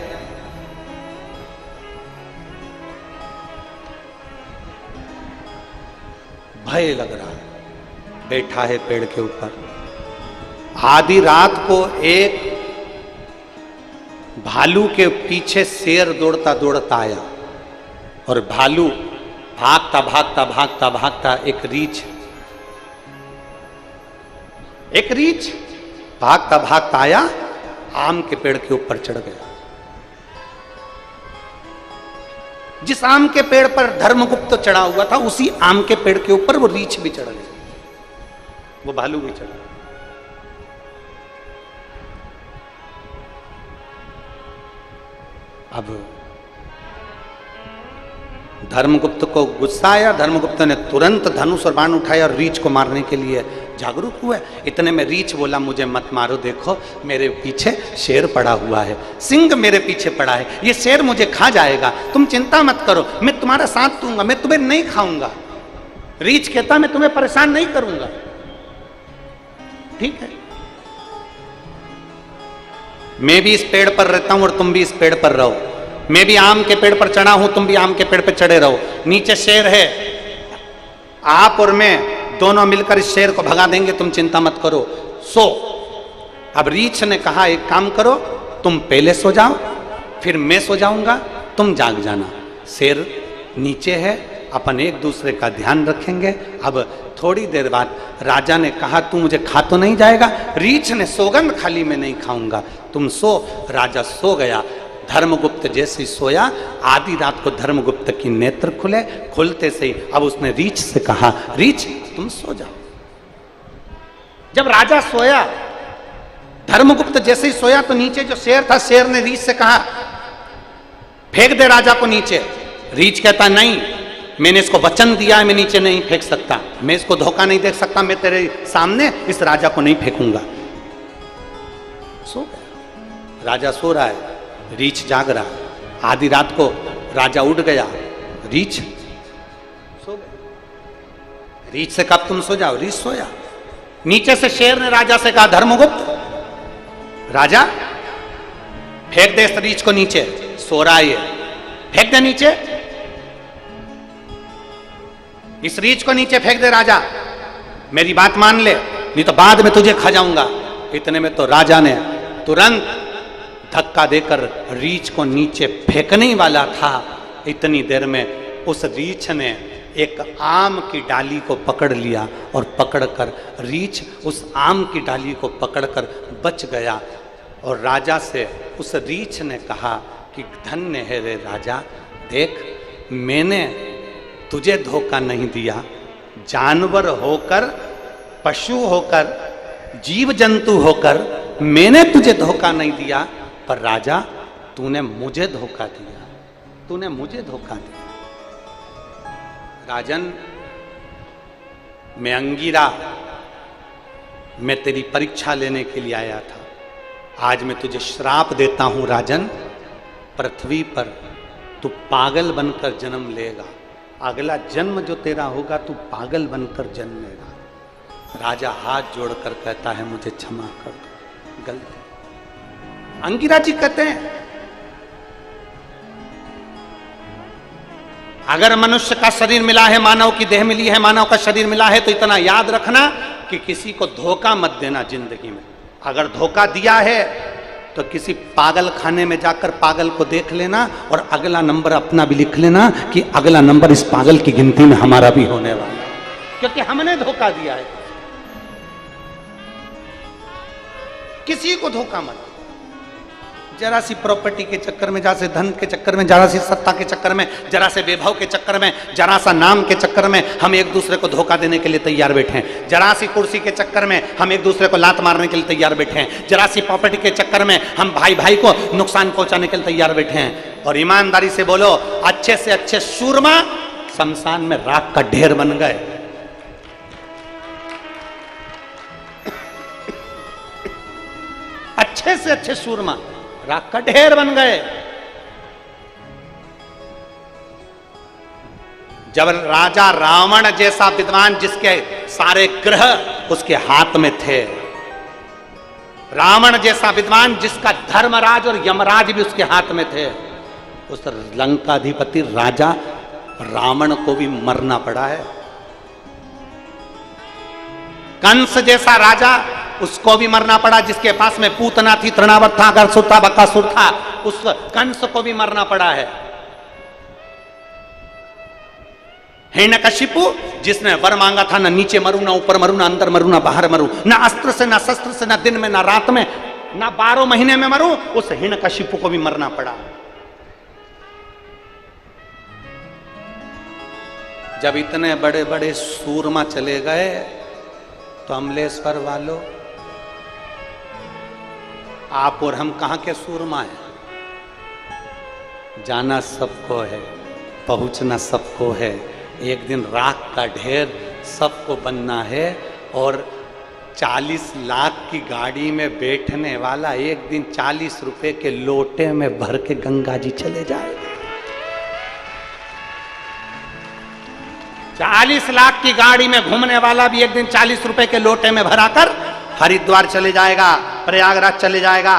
भय लग रहा है। बैठा है पेड़ के ऊपर। आधी रात को एक भालू के पीछे शेर दौड़ता दौड़ता आया और भालू भागता भागता भागता भागता एक रीछ भागता भागता आया, आम के पेड़ के ऊपर चढ़ गया। जिस आम के पेड़ पर धर्मगुप्त चढ़ा हुआ था उसी आम के पेड़ के ऊपर वो रीछ भी चढ़ गया, वो भालू भी चढ़ा। अब धर्मगुप्त को गुस्सा आया। धर्मगुप्त ने तुरंत धनुष और बाण उठाया और रीछ को मारने के लिए जागरूक हुए। इतने में रीछ बोला, मुझे मत मारो, देखो मेरे पीछे शेर पड़ा हुआ है, सिंह मेरे पीछे पड़ा है, ये शेर मुझे खा जाएगा, तुम चिंता मत करो, मैं तुम्हारा साथ दूंगा, मैं तुम्हें नहीं खाऊंगा। रीछ कहता मैं तुम्हें परेशान नहीं करूंगा। ठीक है, मैं भी इस पेड़ पर रहता हूं और तुम भी इस पेड़ पर रहो, मैं भी आम के पेड़ पर चढ़ा हूं, तुम भी आम के पेड़ पर चढ़े रहो, नीचे शेर है, आप और मैं दोनों मिलकर इस शेर को भगा देंगे, तुम चिंता मत करो, सो। अब रीछ ने कहा एक काम करो, तुम पहले सो जाओ, फिर मैं सो जाऊंगा, तुम जाग जाना। शेर नीचे है, अपन एक दूसरे का ध्यान रखेंगे। अब थोड़ी देर बाद राजा ने कहा तू मुझे खा तो नहीं जाएगा? रीछ ने सौगंध खाली मैं नहीं खाऊंगा, तुम सो। राजा सो गया। धर्मगुप्त जैसे सोया, आधी रात को धर्मगुप्त की नेत्र खुले। खुलते से ही अब उसने रीछ से कहा, रीछ तुम सो जाओ। जब राजा सोया, धर्मगुप्त जैसे ही सोया तो नीचे जो शेर था, शेर ने रीछ से कहा फेंक दे राजा को नीचे। रीछ कहता नहीं, मैंने इसको वचन दिया है, मैं नीचे नहीं फेंक सकता, मैं इसको धोखा नहीं दे सकता, मैं तेरे सामने इस राजा को नहीं फेंकूंगा। सो गया। राजा सो रहा है, रीछ जाग रहा। आधी रात को राजा उठ गया, रीछ सो गया। रीछ से कब तुम सो जाओ? रीछ सोया। नीचे से शेर ने राजा से कहा, धर्मगुप्त राजा फेंक दे इस रीछ को नीचे, सो रहा है ये, फेंक दे नीचे, इस रीछ को नीचे फेंक दे राजा, मेरी बात मान ले, नहीं तो बाद में तुझे खा जाऊंगा। इतने में तो राजा ने तुरंत धक्का देकर रीछ को नीचे फेंकने ही वाला था। इतनी देर में उस रीछ ने एक आम की डाली को पकड़ लिया और पकड़कर रीछ उस आम की डाली को पकड़कर बच गया। और राजा से उस रीछ ने कहा कि धन्य है रे राजा, देख मैंने तुझे धोखा नहीं दिया, जानवर होकर, पशु होकर, जीव जंतु होकर मैंने तुझे धोखा नहीं दिया, पर राजा तूने मुझे धोखा दिया, तूने मुझे धोखा दिया। राजन, मैं अंगिरा, मैं तेरी परीक्षा लेने के लिए आया था। आज मैं तुझे श्राप देता हूं राजन, पृथ्वी पर तू पागल बनकर जन्म लेगा, अगला जन्म जो तेरा होगा तू पागल बनकर जन्मेगा। राजा हाथ जोड़कर कहता है मुझे क्षमा कर दो, गलती। अंगिरा जी कहते हैं अगर मनुष्य का शरीर मिला है, मानव की देह मिली है, मानव का शरीर मिला है, तो इतना याद रखना कि किसी को धोखा मत देना जिंदगी में। अगर धोखा दिया है तो किसी पागल खाने में जाकर पागल को देख लेना और अगला नंबर अपना भी लिख लेना कि अगला नंबर इस पागल की गिनती में हमारा भी होने वाला है, क्योंकि हमने धोखा दिया है। किसी को धोखा मत। जरा सी प्रॉपर्टी के चक्कर में, जरा से धन के चक्कर में, जरा सी सत्ता के चक्कर में, जरा से वैभव के चक्कर में, जरा सा नाम के चक्कर में हम एक दूसरे को धोखा देने के लिए तैयार बैठे हैं। जरा सी कुर्सी के चक्कर में हम एक दूसरे को लात मारने के लिए तैयार बैठे हैं। जरा सी प्रॉपर्टी के चक्कर में हम भाई भाई को नुकसान पहुंचाने के लिए तैयार बैठे हैं। और ईमानदारी से बोलो, अच्छे से अच्छे सूरमा शमशान में राख का ढेर बन गए। अच्छे से अच्छे सूरमा राख का ढेर बन गए। जब राजा रावण जैसा विद्वान जिसके सारे ग्रह उसके हाथ में थे, रावण जैसा विद्वान जिसका धर्मराज और यमराज भी उसके हाथ में थे, उस लंकाधिपति राजा रावण को भी मरना पड़ा है। कंस जैसा राजा उसको भी मरना पड़ा, जिसके पास में पूतना थी, तृणावर्त था, अगरसुर था, बकासुर था, उस कंस को भी मरना पड़ा है। हिरण्यकशिपु जिसने वर मांगा था, ना नीचे मरू, ना ऊपर मरू, ना अंदर मरू, ना बाहर मरू, ना अस्त्र से, ना शस्त्र से, ना दिन में, ना रात में, ना 12 महीने में मरू, उस हिरण्यकशिपु को भी मरना पड़ा। जब इतने बड़े बड़े सूरमा चले गए तो अमलेश्वर वालों, आप और हम कहां के सूरमा हैं? जाना सबको है, पहुंचना सबको है, एक दिन राख का ढेर सबको बनना है, और 40 लाख की गाड़ी में बैठने वाला एक दिन 40 रुपए के लोटे में भर के गंगा जी चले जाएगा। 40 लाख की गाड़ी में घूमने वाला भी एक दिन 40 रुपए के लोटे में भराकर हरिद्वार चले जाएगा, प्रयागराज चले जाएगा,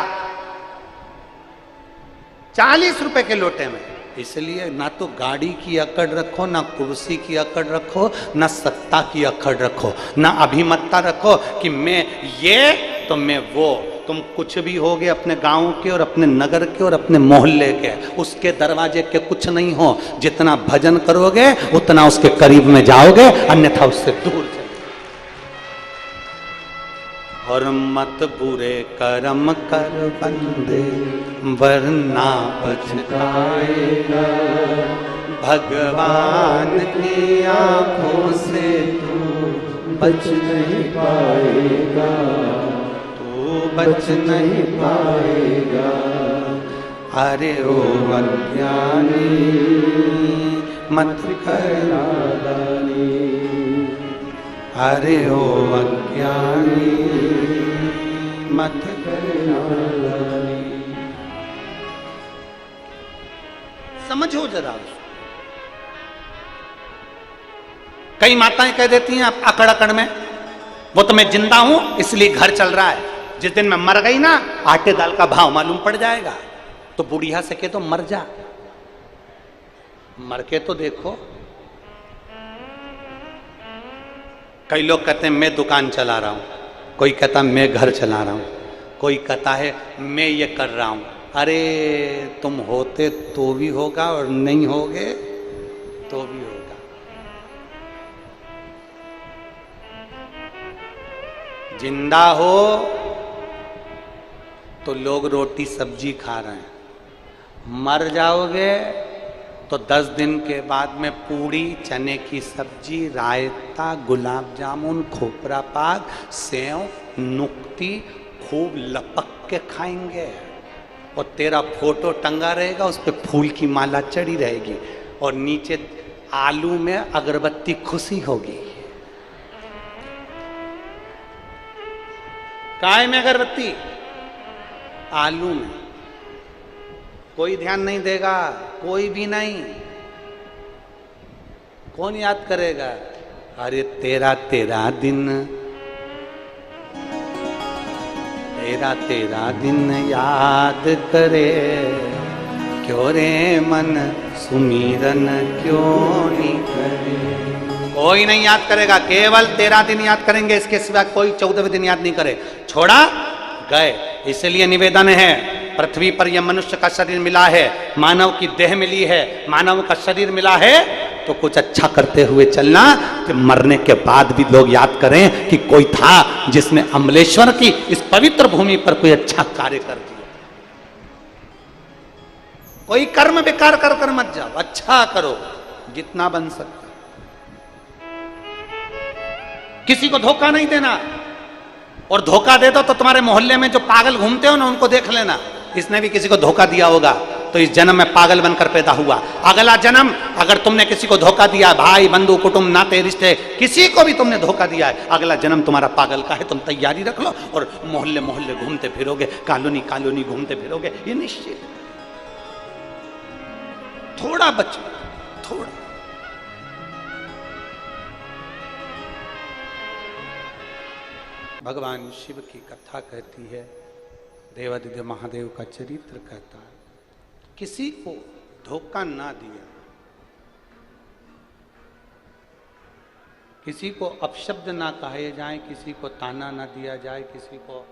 40 रुपए के लोटे में। इसलिए ना तो गाड़ी की अकड़ रखो, ना कुर्सी की अकड़ रखो, ना सत्ता की अकड़ रखो, ना अभिमतता रखो कि मैं ये तो मैं वो। तुम कुछ भी होगे अपने गांव के और अपने नगर के और अपने मोहल्ले के, उसके दरवाजे के कुछ नहीं हो। जितना भजन करोगे उतना उसके करीब में जाओगे, अन्यथा उससे दूर चले। और मत बुरे कर्म कर बंदे, वरना पछताएगा। भगवान की आंखों से तू बच नहीं पाएगा, तू बच नहीं पाएगा। अरे ओ अज्ञानी मत कर नादानी, अरे ओ अज्ञानी मत कर नादानी। समझो जरा। कई माताएं कह देती हैं अकड़ अकड़ में, वो तो मैं जिंदा हूं इसलिए घर चल रहा है, जिस दिन मैं मर गई ना आटे दाल का भाव मालूम पड़ जाएगा। तो बुढ़िया से कह तो मर जा, मर के तो देखो। कई लोग कहते हैं मैं दुकान चला रहा हूं, कोई कहता मैं घर चला रहा हूं, कोई कहता है मैं ये कर रहा हूं। अरे तुम होते तो भी होगा और नहीं होगे तो भी होगा। जिंदा हो तो लोग रोटी सब्जी खा रहे हैं, मर जाओगे तो 10 दिन के बाद में पूड़ी, चने की सब्जी, रायता, गुलाब जामुन, खोपरा पाक, सेव, नुक्ती खूब लपक के खाएंगे। और तेरा फोटो टंगा रहेगा, उस पर फूल की माला चढ़ी रहेगी, और नीचे आलू में अगरबत्ती खुशी होगी। काय में अगरबत्ती? आलू में। कोई ध्यान नहीं देगा, कोई भी नहीं। कौन याद करेगा? अरे तेरा तेरा दिन, तेरा तेरा दिन याद करे, क्यों रे मन सुमिरन क्यों नहीं करे। कोई नहीं याद करेगा, केवल तेरा दिन याद करेंगे, इसके सिवा कोई 14वें दिन याद नहीं करे। छोड़ा गए। इसलिए निवेदन है, पृथ्वी पर यह मनुष्य का शरीर मिला है, मानव की देह मिली है, मानव का शरीर मिला है, तो कुछ अच्छा करते हुए चलना कि मरने के बाद भी लोग याद करें कि कोई था जिसने अमलेश्वर की इस पवित्र भूमि पर कोई अच्छा कार्य कर दिया। कोई कर्म बेकार कर कर मत जाओ, अच्छा करो जितना बन सकता। किसी को धोखा नहीं देना, और धोखा दे दो तो तुम्हारे मोहल्ले में जो पागल घूमते हो ना, उनको देख लेना, इसने भी किसी को धोखा दिया होगा, तो इस जन्म में पागल बनकर पैदा हुआ। अगला जन्म अगर तुमने किसी को धोखा दिया, भाई बंधु कुटुंब नाते रिश्ते किसी को भी तुमने धोखा दिया है, अगला जन्म तुम्हारा पागल का है। तुम तैयारी रख लो, और मोहल्ले मोहल्ले घूमते फिरोगे, कॉलोनी कॉलोनी घूमते फिरोगे, ये निश्चित। थोड़ा बचो, थोड़ा भगवान शिव की कथा कहती है, देवादिदेव महादेव का चरित्र कहता है, किसी को धोखा ना दिया, किसी को अपशब्द ना कहे जाए, किसी को ताना ना दिया जाए, किसी को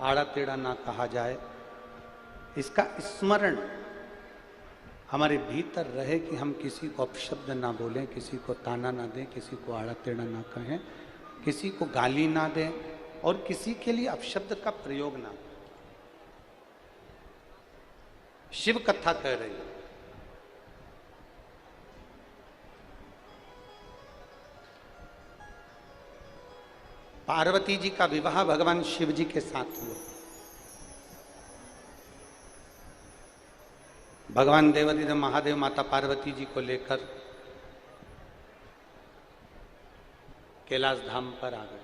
आड़ा टेढ़ा ना कहा जाए। इसका स्मरण हमारे भीतर रहे कि हम किसी को अपशब्द ना बोलें, किसी को ताना ना दें, किसी को आड़ा टेढ़ा ना कहें, किसी को गाली ना दें और किसी के लिए अपशब्द का प्रयोग ना करें। शिव कथा कह रही है। पार्वती जी का विवाह भगवान शिव जी के साथ हुआ। भगवान देवादिदेव महादेव माता पार्वती जी को लेकर कैलाश धाम पर आ गए।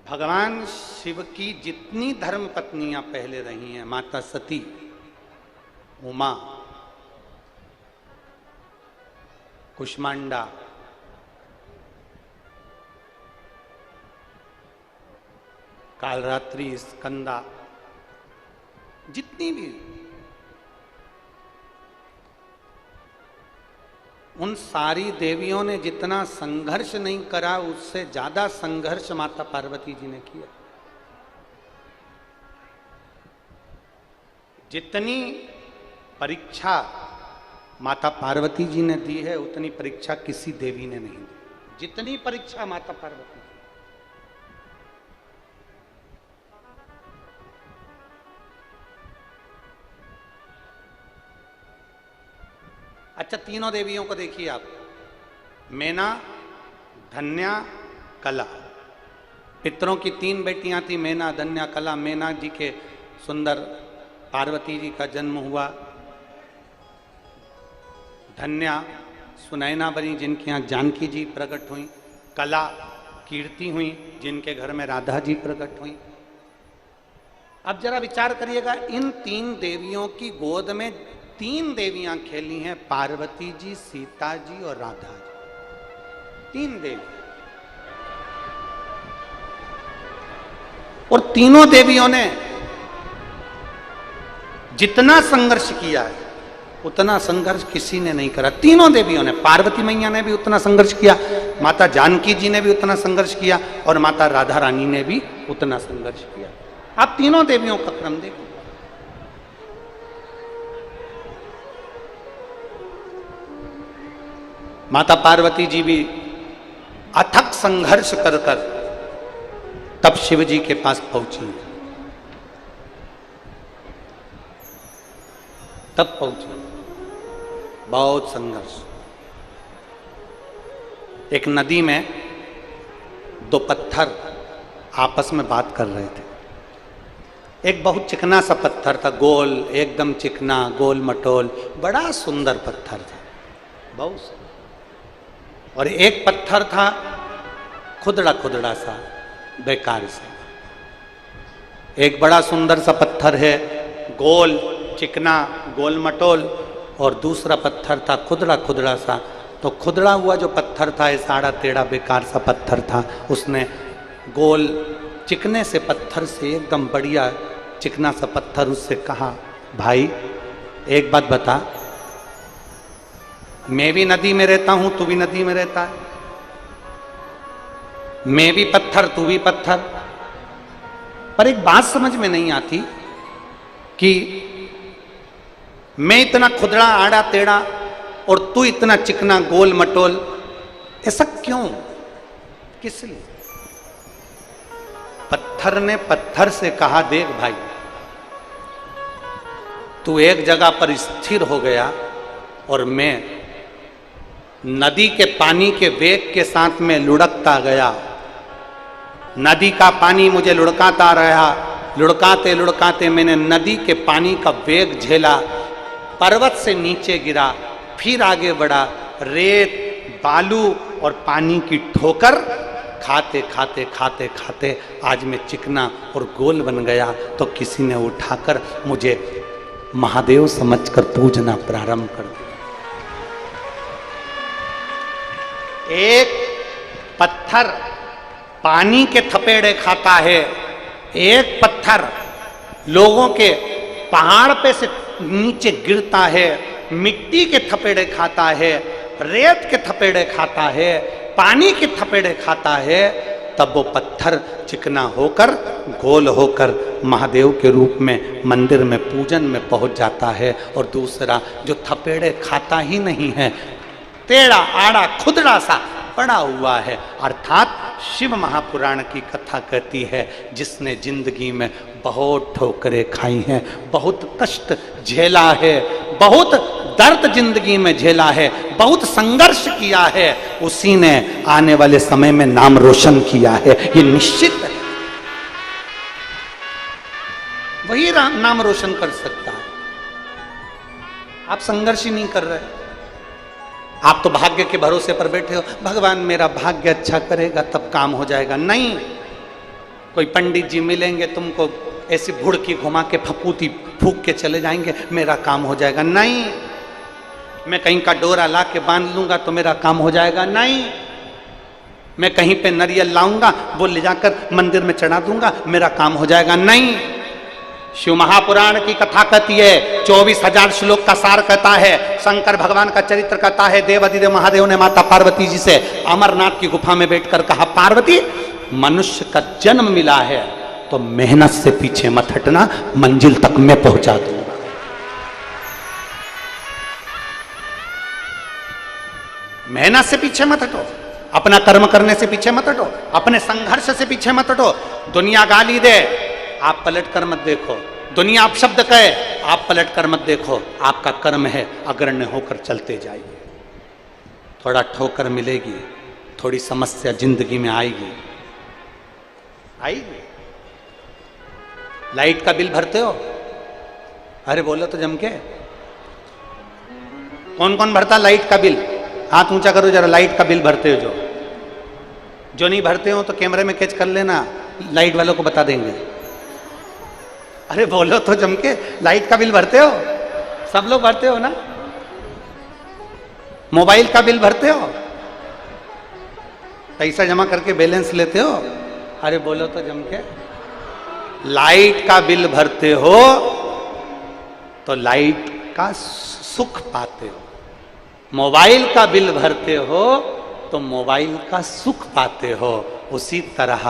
भगवान शिव की जितनी धर्म पत्नियां पहले रही हैं, माता सती, उमा, कुष्मांडा, कालरात्रि, स्कंदा, जितनी भी, उन सारी देवियों ने जितना संघर्ष नहीं करा, उससे ज्यादा संघर्ष माता पार्वती जी ने किया। जितनी परीक्षा माता पार्वती जी ने दी है, उतनी परीक्षा किसी देवी ने नहीं दी। जितनी परीक्षा माता पार्वती, अच्छा तीनों देवियों को देखिए आप, मैना, धन्या, कला। पितरों की तीन बेटियां थी, मैना, धन्या, कला। मैना जी के सुंदर पार्वती जी का जन्म हुआ। धन्या सुनैना बनी, जिनके यहाँ जानकी जी प्रकट हुई। कला कीर्ति हुई, जिनके घर में राधा जी प्रकट हुई। अब जरा विचार करिएगा, इन तीन देवियों की गोद में तीन देवियां खेली हैं, पार्वती जी, सीता जी और राधा जी। तीन देवी, और तीनों देवियों ने जितना संघर्ष किया है, उतना संघर्ष किसी ने नहीं करा। तीनों देवियों ने, पार्वती मैया ने भी उतना संघर्ष किया, माता जानकी जी ने भी उतना संघर्ष किया, और माता राधा रानी ने भी उतना संघर्ष किया। आप तीनों देवियों का क्रम देखो। माता पार्वती जी भी अथक संघर्ष कर कर तब शिव जी के पास पहुंची, तब पहुंची। बहुत संघर्ष। एक नदी में दो पत्थर आपस में बात कर रहे थे। एक बहुत चिकना सा पत्थर था, गोल, एकदम चिकना, गोल मटोल, बड़ा सुंदर पत्थर था, बहुत सुंदर। और एक पत्थर था खुदड़ा खुदड़ा सा, बेकार सा। एक बड़ा सुंदर सा पत्थर है, गोल, चिकना, गोल मटोल, और दूसरा पत्थर था खुदड़ा खुदड़ा सा। तो खुदड़ा हुआ जो पत्थर था, ऐसा आड़ा टेढ़ा बेकार सा पत्थर था, उसने गोल चिकने से पत्थर से, एकदम बढ़िया चिकना सा पत्थर, उससे कहा, भाई एक बात बता, मैं भी नदी में रहता हूं, तू भी नदी में रहता है, मैं भी पत्थर, तू भी पत्थर, पर एक बात समझ में नहीं आती कि मैं इतना खुदड़ा आड़ा टेढ़ा और तू इतना चिकना गोल मटोल, ऐसा क्यों, किस लिए? पत्थर ने पत्थर से कहा, देख भाई, तू एक जगह पर स्थिर हो गया और मैं नदी के पानी के वेग के साथ में लुढ़कता गया। नदी का पानी मुझे लुढ़काता रहा, लुढ़काते लुढ़काते मैंने नदी के पानी का वेग झेला, पर्वत से नीचे गिरा, फिर आगे बढ़ा, रेत, बालू और पानी की ठोकर खाते खाते खाते खाते आज मैं चिकना और गोल बन गया। तो किसी ने उठाकर मुझे महादेव समझकर पूजना प्रारंभ कर दिया। एक पत्थर पानी के थपेड़े खाता है, एक पत्थर लोगों के पहाड़ पे से नीचे गिरता है, मिट्टी के थपेड़े खाता है, रेत के थपेड़े खाता है, पानी के थपेड़े खाता है, तब वो पत्थर चिकना होकर गोल होकर महादेव के रूप में मंदिर में पूजन में पहुंच जाता है। और दूसरा जो थपेड़े खाता ही नहीं है, टेढ़ा आड़ा खुदड़ा सा पड़ा हुआ है, अर्थात शिव महापुराण की कथा कहती है जिसने जिंदगी में बहुत ठोकरें खाई हैं, बहुत कष्ट झेला है, बहुत दर्द जिंदगी में झेला है, बहुत संघर्ष किया है, उसी ने आने वाले समय में नाम रोशन किया है, ये निश्चित है। वही नाम रोशन कर सकता है। आप संघर्ष ही नहीं कर रहे, आप तो भाग्य के भरोसे पर बैठे हो, भगवान मेरा भाग्य अच्छा करेगा तब काम हो जाएगा। नहीं, कोई पंडित जी मिलेंगे तुमको ऐसी भुड़की घुमा के फपूती फूक के चले जाएंगे, मेरा काम हो जाएगा। नहीं, मैं कहीं का डोरा ला के बांध लूंगा तो मेरा काम हो जाएगा। नहीं, मैं कहीं पे नारियल लाऊंगा वो ले जाकर मंदिर में चढ़ा दूंगा, मेरा काम हो जाएगा। नहीं, शिव महापुराण की कथा कहती है, 24,000 श्लोक का सार कहता है, शंकर भगवान का चरित्र कहता है, देवाधिदेव महादेव ने माता पार्वती जी से अमरनाथ की गुफा में बैठकर कहा, पार्वती मनुष्य का जन्म मिला है तो मेहनत से पीछे मत हटना, मंजिल तक मैं पहुंचा दूंगा। मेहनत से पीछे मत हटो, अपना कर्म करने से पीछे मत हटो, अपने संघर्ष से पीछे मत हटो। दुनिया गाली दे, आप पलट कर मत देखो, दुनिया अपशब्द कहे, आप पलट कर मत देखो, आपका कर्म है, अग्रण्य होकर चलते जाइए। थोड़ा ठोकर मिलेगी, थोड़ी समस्या जिंदगी में आएगी। लाइट का बिल भरते हो? अरे बोलो तो जम के, कौन कौन भरता लाइट का बिल? हाथ ऊंचा करो जरा, लाइट का बिल भरते हो जो नहीं भरते हो तो कैमरे में कैच कर लेना, लाइट वालों को बता देंगे। अरे बोलो तो जम के, लाइट का बिल भरते हो? सब लोग भरते हो ना? मोबाइल का बिल भरते हो? पैसा जमा करके बैलेंस लेते हो? अरे बोलो तो जम के, लाइट का बिल भरते हो तो लाइट का सुख पाते हो, मोबाइल का बिल भरते हो तो मोबाइल का सुख पाते हो। उसी तरह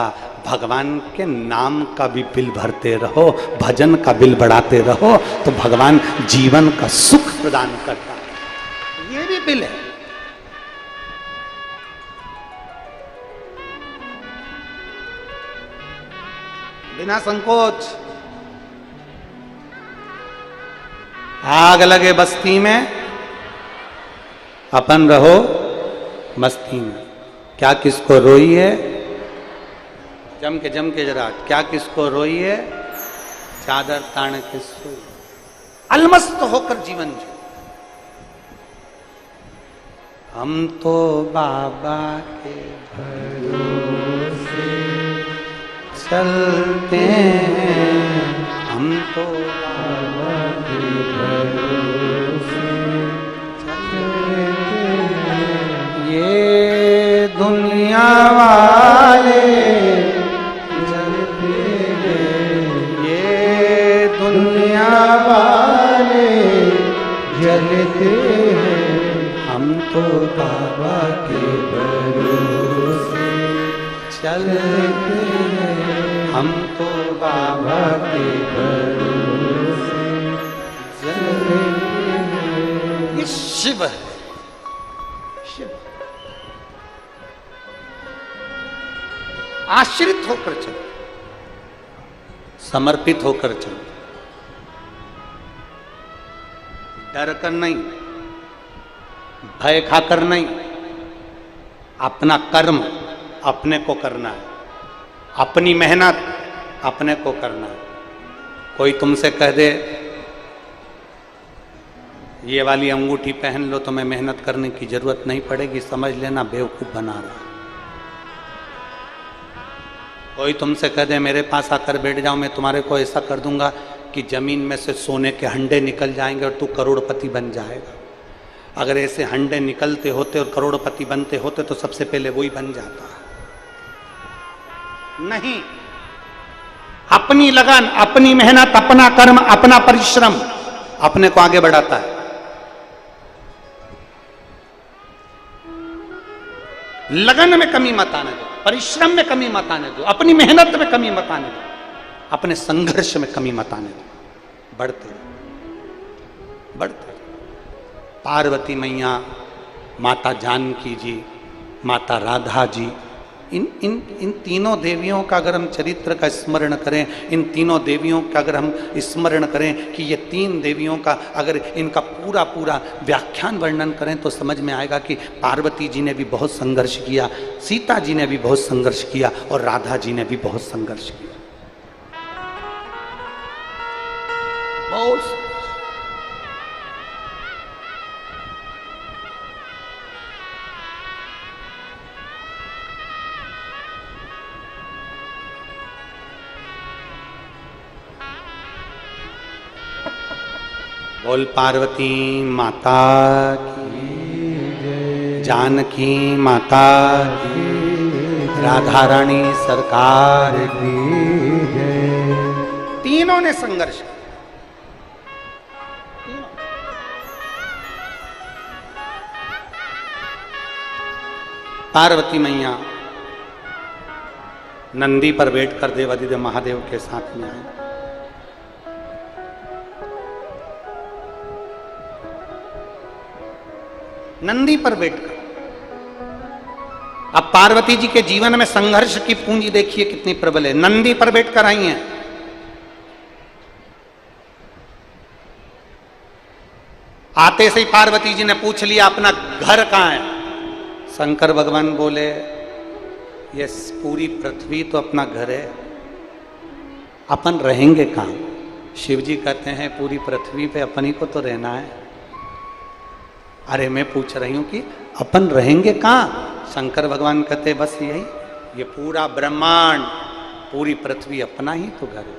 भगवान के नाम का भी बिल भरते रहो, भजन का बिल बढ़ाते रहो तो भगवान जीवन का सुख प्रदान करता है। ये भी बिल है। बिना संकोच, आग लगे बस्ती में, अपन रहो मस्ती में। क्या किसको रोई है? जम के जरा, क्या किसको रोई है? चादर तान के सोई। अलमस्त होकर जीवन जियो। हम तो बाबा के भरोसे चलते हैं, हम तो बाबा के भरोसे चलते हैं। ये दुनिया वाले जलते हैं, ये दुनिया वाले जलते हैं, हम तो बाबा के भरोसे चलते हैं, हम तो बाबा के भरोसे चलते हैं। ये शिव है, शिव। आश्रित होकर चलो, समर्पित होकर चलो, डर कर नहीं, भय खाकर नहीं। अपना कर्म अपने को करना है, अपनी मेहनत अपने को करना है। कोई तुमसे कह दे ये वाली अंगूठी पहन लो तो मैं मेहनत करने की जरूरत नहीं पड़ेगी, समझ लेना बेवकूफ बना रहा। कोई तुमसे कह दे मेरे पास आकर बैठ जाओ, मैं तुम्हारे को ऐसा कर दूंगा कि जमीन में से सोने के हंडे निकल जाएंगे और तू करोड़पति बन जाएगा। अगर ऐसे हंडे निकलते होते और करोड़पति बनते होते तो सबसे पहले वही बन जाता। नहीं, अपनी लगन, अपनी मेहनत, अपना कर्म, अपना परिश्रम अपने को आगे बढ़ाता है। लगन में कमी मत आने दो, परिश्रम में कमी मत आने दो, अपनी मेहनत में कमी मत आने दो, अपने संघर्ष में कमी मत आने दो, बढ़ते बढ़ते। पार्वती मैया, माता जानकी जी, माता राधा जी, इन तीनों देवियों का अगर हम चरित्र का स्मरण करें, इन तीनों देवियों का अगर हम स्मरण करें कि ये तीन देवियों का अगर इनका पूरा पूरा व्याख्यान वर्णन करें तो समझ में आएगा कि पार्वती जी ने भी बहुत संघर्ष किया, सीता जी ने भी बहुत संघर्ष किया और राधा जी ने भी बहुत संघर्ष किया। बहुत बोल पार्वती माता की, जानकी माता की, राधा रानी सरकार की। तीनों ने संघर्ष किया। पार्वती मैया नंदी पर बैठकर देवादिदेव महादेव के साथ में आई। नंदी पर बैठकर। अब पार्वती जी के जीवन में संघर्ष की पूंजी देखिए कितनी प्रबल है। नंदी पर बैठकर आई हैं। आते से ही पार्वती जी ने पूछ लिया अपना घर कहां है। शंकर भगवान बोले ये पूरी पृथ्वी तो अपना घर है, अपन रहेंगे कहां। शिव जी कहते हैं पूरी पृथ्वी पे अपन ही को तो रहना है। अरे मैं पूछ रही हूं कि अपन रहेंगे कहां। शंकर भगवान कहते बस यही, ये पूरा ब्रह्मांड, पूरी पृथ्वी अपना ही तो घर है।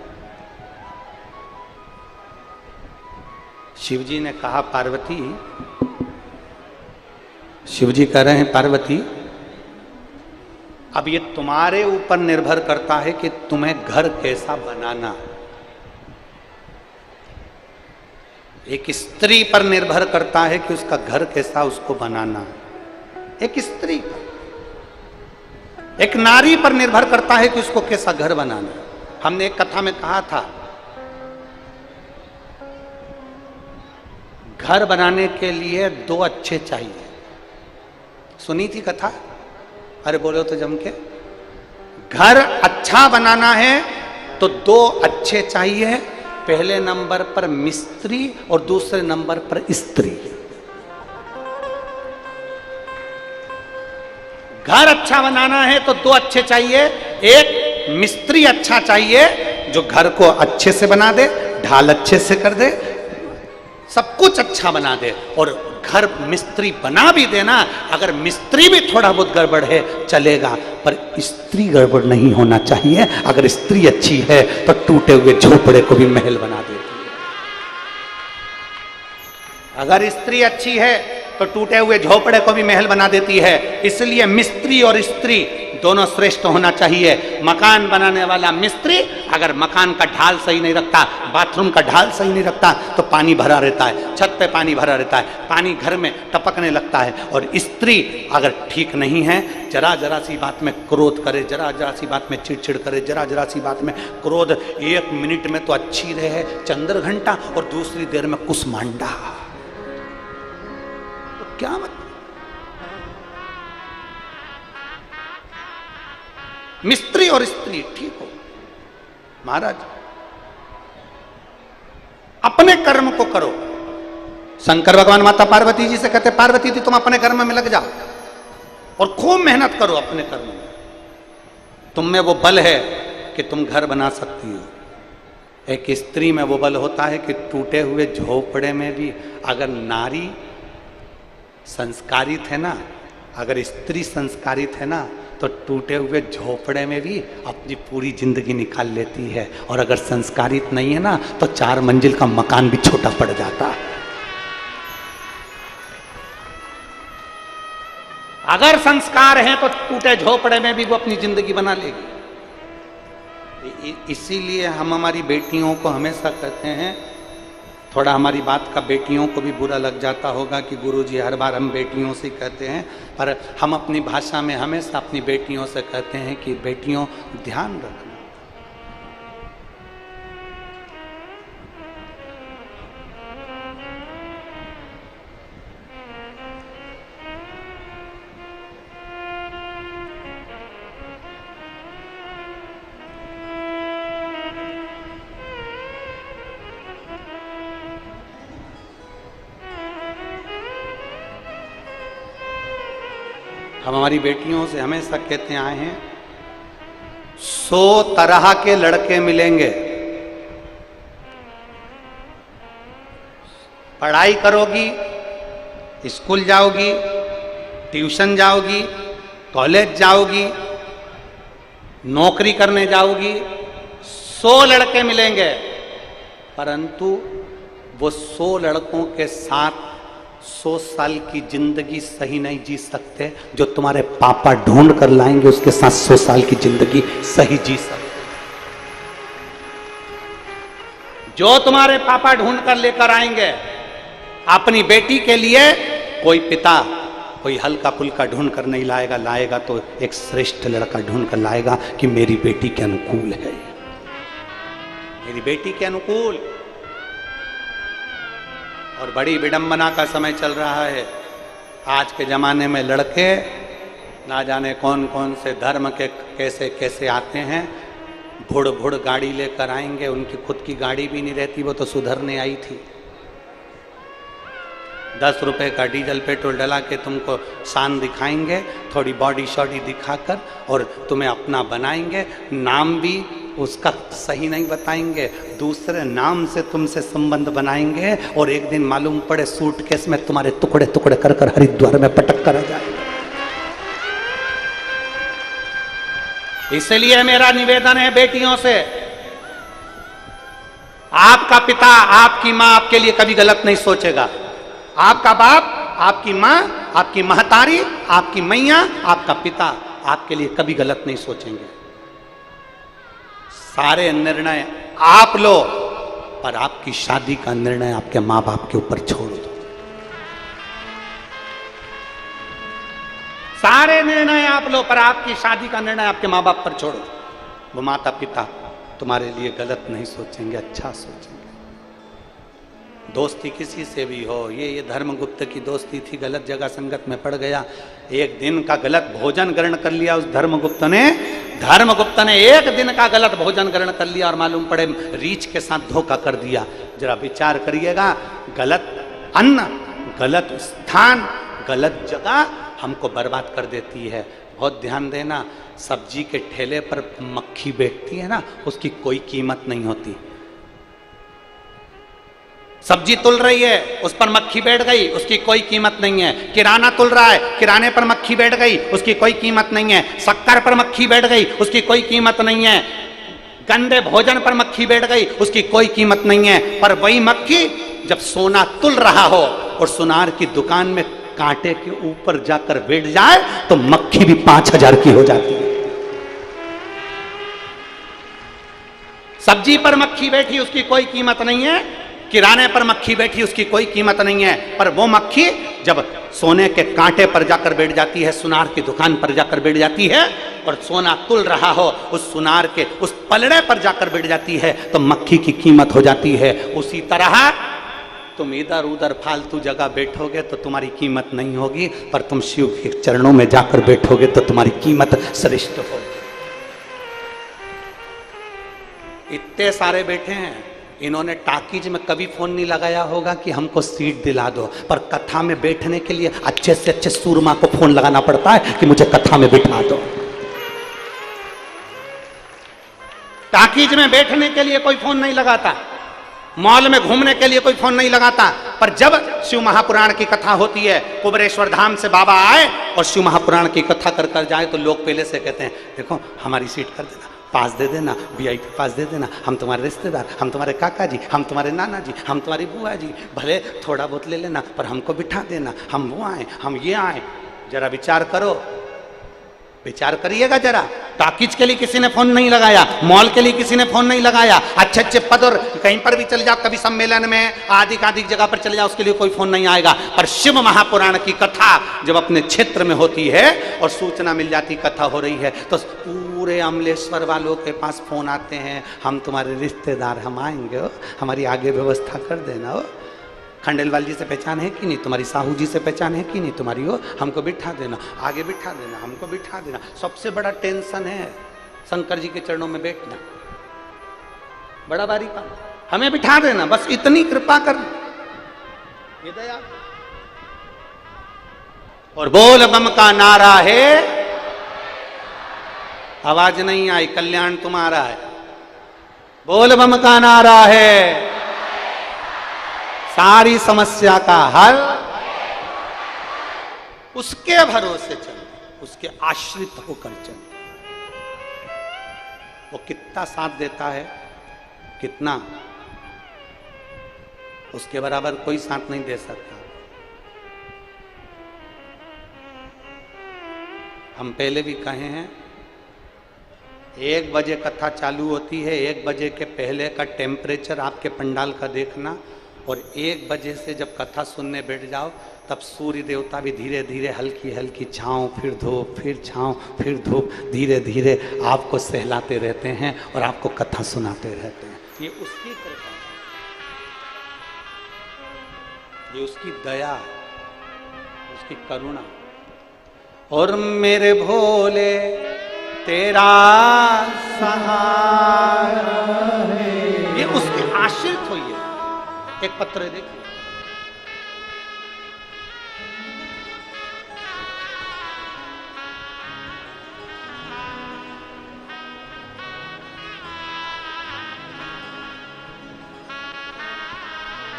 शिव जी ने कहा पार्वती, शिव जी कह रहे हैं पार्वती अब ये तुम्हारे ऊपर निर्भर करता है कि तुम्हें घर कैसा बनाना। एक स्त्री पर निर्भर करता है कि उसका घर कैसा उसको बनाना। एक स्त्री पर, एक नारी पर निर्भर करता है कि उसको कैसा घर बनाना। हमने एक कथा में कहा था घर बनाने के लिए दो अच्छे चाहिए। सुनी थी कथा? अरे बोलो तो जम के। घर अच्छा बनाना है तो दो अच्छे चाहिए। पहले नंबर पर मिस्त्री और दूसरे नंबर पर स्त्री। घर अच्छा बनाना है तो दो अच्छे चाहिए। एक मिस्त्री अच्छा चाहिए जो घर को अच्छे से बना दे, ढाल अच्छे से कर दे, सब कुछ अच्छा बना दे। और घर मिस्त्री बना भी देना, अगर मिस्त्री भी थोड़ा बहुत गड़बड़ है चलेगा, पर स्त्री गड़बड़ नहीं होना चाहिए। अगर स्त्री अच्छी है तो टूटे हुए झोपड़े को भी महल बना देती है। अगर स्त्री अच्छी है तो टूटे हुए झोपड़े को भी महल बना देती है। इसलिए मिस्त्री और स्त्री दोनों श्रेष्ठ होना चाहिए। मकान बनाने वाला मिस्त्री अगर मकान का ढाल सही नहीं रखता, बाथरूम का ढाल सही नहीं रखता तो पानी भरा रहता है, छत पे पानी भरा रहता है, पानी घर में टपकने लगता है। और स्त्री अगर ठीक नहीं है, जरा जरा सी बात में क्रोध करे, जरा जरा सी बात में चिड़चिड़ करे, जरा जरा सी बात में क्रोध, 1 मिनट में तो अच्छी रहे चंद्र घंटा और दूसरी देर में कुसमांडा। तो क्या मतलब? मिस्त्री और स्त्री ठीक हो। महाराज अपने कर्म को करो। शंकर भगवान माता पार्वती जी से कहते पार्वती जी तुम अपने कर्म में लग जाओ और खूब मेहनत करो अपने कर्म में। तुम में वो बल है कि तुम घर बना सकती हो। एक स्त्री में वो बल होता है कि टूटे हुए झोपड़े में भी अगर नारी संस्कारित है ना, अगर स्त्री संस्कारित है ना, तो टूटे हुए झोपड़े में भी अपनी पूरी जिंदगी निकाल लेती है। और अगर संस्कारित नहीं है ना तो 4 मंजिल का मकान भी छोटा पड़ जाता है। अगर संस्कार है तो टूटे झोपड़े में भी वो अपनी जिंदगी बना लेगी। इसीलिए हम हमारी बेटियों को हमेशा कहते हैं, थोड़ा हमारी बात का बेटियों को भी बुरा लग जाता होगा कि गुरुजी हर बार हम बेटियों से कहते हैं, पर हम अपनी भाषा में हमेशा अपनी बेटियों से कहते हैं कि बेटियों ध्यान रखना। हम हमारी बेटियों से हमेशा कहते आए हैं, 100 तरह के लड़के मिलेंगे, पढ़ाई करोगी, स्कूल जाओगी, ट्यूशन जाओगी, कॉलेज जाओगी, नौकरी करने जाओगी, 100 लड़के मिलेंगे, परंतु वो 100 लड़कों के साथ 100 साल की जिंदगी सही नहीं जी सकते। जो तुम्हारे पापा ढूंढ कर लाएंगे उसके साथ 100 साल की जिंदगी सही जी सकते। जो तुम्हारे पापा ढूंढ कर लेकर आएंगे अपनी बेटी के लिए, कोई पिता कोई हल्का फुल्का ढूंढ कर नहीं लाएगा, लाएगा तो एक श्रेष्ठ लड़का ढूंढ कर लाएगा कि मेरी बेटी के अनुकूल है, मेरी बेटी के अनुकूल। और बड़ी विडंबना का समय चल रहा है। आज के ज़माने में लड़के ना जाने कौन कौन से धर्म के कैसे कैसे आते हैं, भुड़ भुड़ गाड़ी लेकर आएंगे, उनकी खुद की गाड़ी भी नहीं रहती, वो तो सुधरने आई थी। 10 रुपए का डीजल पेट्रोल डला के तुमको शान दिखाएंगे, थोड़ी बॉडी शॉडी दिखाकर, और तुम्हें अपना बनाएंगे, नाम भी उसका सही नहीं बताएंगे, दूसरे नाम से तुमसे संबंध बनाएंगे, और एक दिन मालूम पड़े सूटकेस में तुम्हारे टुकड़े टुकड़े कर कर हरिद्वार में पटक कर आ जाएंगे। इसलिए मेरा निवेदन है बेटियों से, आपका पिता आपकी माँ आपके लिए कभी गलत नहीं सोचेगा। आपका बाप, आपकी माँ, आपकी महतारी, आपकी मैया, आपका पिता आपके लिए कभी गलत नहीं सोचेंगे। सारे निर्णय आप लो, पर आपकी शादी का निर्णय आपके माँ बाप के ऊपर छोड़ दो। सारे निर्णय आप लो, पर आपकी शादी का निर्णय आपके माँ बाप पर छोड़ो। वो माता पिता तुम्हारे लिए गलत नहीं सोचेंगे, अच्छा सोचेंगे। दोस्ती किसी से भी हो, ये धर्मगुप्त की दोस्ती थी, गलत जगह संगत में पड़ गया, एक दिन का गलत भोजन ग्रहण कर लिया उस धर्मगुप्त ने एक दिन का गलत भोजन ग्रहण कर लिया और मालूम पड़े रीछ के साथ धोखा कर दिया। जरा विचार करिएगा, गलत अन्न, गलत स्थान, गलत जगह हमको बर्बाद कर देती है। बहुत ध्यान देना, सब्जी के ठेले पर मक्खी बैठती है ना, उसकी कोई कीमत नहीं होती। सब्जी तुल रही है, उस पर मक्खी बैठ गई, उसकी कोई कीमत नहीं है। किराना तुल रहा है, किराने पर मक्खी बैठ गई, उसकी कोई कीमत नहीं है। शक्कर पर मक्खी बैठ गई, उसकी कोई कीमत नहीं है। गंदे भोजन पर मक्खी बैठ गई, उसकी कोई कीमत नहीं है। पर वही मक्खी जब सोना तुल रहा हो और सुनार की दुकान में कांटे के ऊपर जाकर बैठ जाए तो मक्खी भी 5000 की हो जाती है। सब्जी पर मक्खी बैठी, उसकी कोई कीमत नहीं है। किराने पर मक्खी बैठी, उसकी कोई कीमत नहीं है। पर वो मक्खी जब सोने के कांटे पर जाकर बैठ जाती है, सुनार की दुकान पर जाकर बैठ जाती है, और सोना तुल रहा हो उस सुनार के उस पलड़े पर जाकर बैठ जाती है, तो मक्खी की कीमत हो जाती है। उसी तरह तुम इधर उधर फालतू जगह बैठोगे तो तुम्हारी कीमत नहीं होगी, पर तुम शिव के चरणों में जाकर बैठोगे तो तुम्हारी कीमत श्रेष्ठ होगी। इतने सारे बैठे हैं, इन्होंने टाकीज में कभी फोन नहीं लगाया होगा कि हमको सीट दिला दो, पर कथा में बैठने के लिए अच्छे से अच्छे सूरमा को फोन लगाना पड़ता है कि मुझे कथा में बिठा दो। टाकीज में बैठने के लिए कोई फोन नहीं लगाता, मॉल में घूमने के लिए कोई फोन नहीं लगाता, पर जब शिव महापुराण की कथा होती है, कुबेरेश्वर धाम से बाबा आए और शिव महापुराण की कथा कर कर जाए, तो लोग पहले से कहते हैं देखो हमारी सीट कर देना, पास दे देना, वीआईपी पास दे देना, हम तुम्हारे रिश्तेदार, हम तुम्हारे काका जी, हम तुम्हारे नाना जी, हम तुम्हारी बुआ जी, भले थोड़ा बहुत ले लेना पर हमको बिठा देना, हम वो आए, हम ये आए। जरा विचार करो, विचार करिएगा जरा, टॉकीज के लिए किसी ने फोन नहीं लगाया, मॉल के लिए किसी ने फोन नहीं लगाया, अच्छे अच्छे पद और कहीं पर भी चले जाओ, कभी सम्मेलन में आधिक जगह पर चले जाओ, उसके लिए कोई फोन नहीं आएगा। पर शिव महापुराण की कथा जब अपने क्षेत्र में होती है और सूचना मिल जाती कथा हो रही है, तो पूरे अमलेश्वर वालों के पास फोन आते हैं, हम तुम्हारे रिश्तेदार, हम आएंगे हो, हमारी आगे व्यवस्था कर देना हो, खंडेलवाल जी से पहचान है कि नहीं तुम्हारी, साहू जी से पहचान है कि नहीं तुम्हारी, हो हमको बिठा देना, आगे बिठा देना, हमको बिठा देना। सबसे बड़ा टेंशन है शंकर जी के चरणों में बैठना, बड़ा भारी काम, हमें बिठा देना, बस इतनी कृपा करना, ये दया। और बोल बम का नारा है, आवाज नहीं आई, कल्याण तुम्हारा है। बोल बम का नारा है, सारी समस्या का हल उसके भरोसे चल, उसके आश्रित होकर चल। वो कितना साथ देता है, कितना, उसके बराबर कोई साथ नहीं दे सकता। हम पहले भी कहे हैं, 1 बजे कथा चालू होती है, 1 बजे के पहले का टेम्परेचर आपके पंडाल का देखना, और 1 बजे से जब कथा सुनने बैठ जाओ तब सूर्य देवता भी धीरे धीरे हल्की हल्की छांव, फिर धूप, फिर छांव, फिर धूप, धीरे धीरे आपको सहलाते रहते हैं और आपको कथा सुनाते रहते हैं। ये उसकी कृपा, ये उसकी दया, उसकी करुणा। और मेरे भोले तेरा सहारा है, ये उसके आश्रित हुई है। एक पत्र देखिए,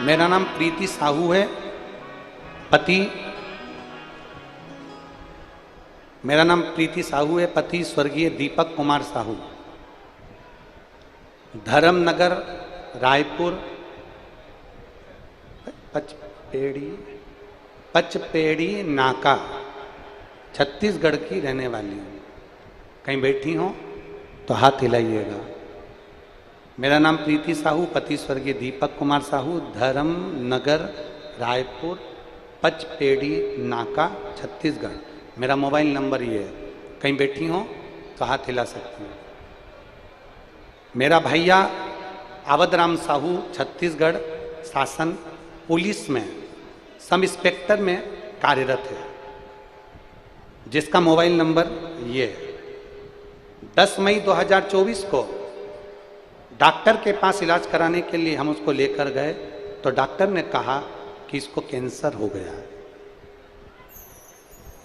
मेरा नाम प्रीति साहू है, पति, मेरा नाम प्रीति साहू है, पति स्वर्गीय दीपक कुमार साहू, धर्मनगर रायपुर पचपेड़ी नाका छत्तीसगढ़ की रहने वाली हूँ। कहीं बैठी हो तो हाथ हिलाइएगा। मेरा नाम प्रीति साहू, पति स्वर्गीय दीपक कुमार साहू, धर्मनगर रायपुर पचपेड़ी नाका छत्तीसगढ़। मेरा मोबाइल नंबर ये है, कहीं बैठी हो तो हाथ हिला सकती हूँ। मेरा भैया अवधराम साहू छत्तीसगढ़ शासन पुलिस में सब इंस्पेक्टर में कार्यरत है, जिसका मोबाइल नंबर ये है। 10 मई 2024 को डॉक्टर के पास इलाज कराने के लिए हम उसको लेकर गए, तो डॉक्टर ने कहा कि इसको कैंसर हो गया है।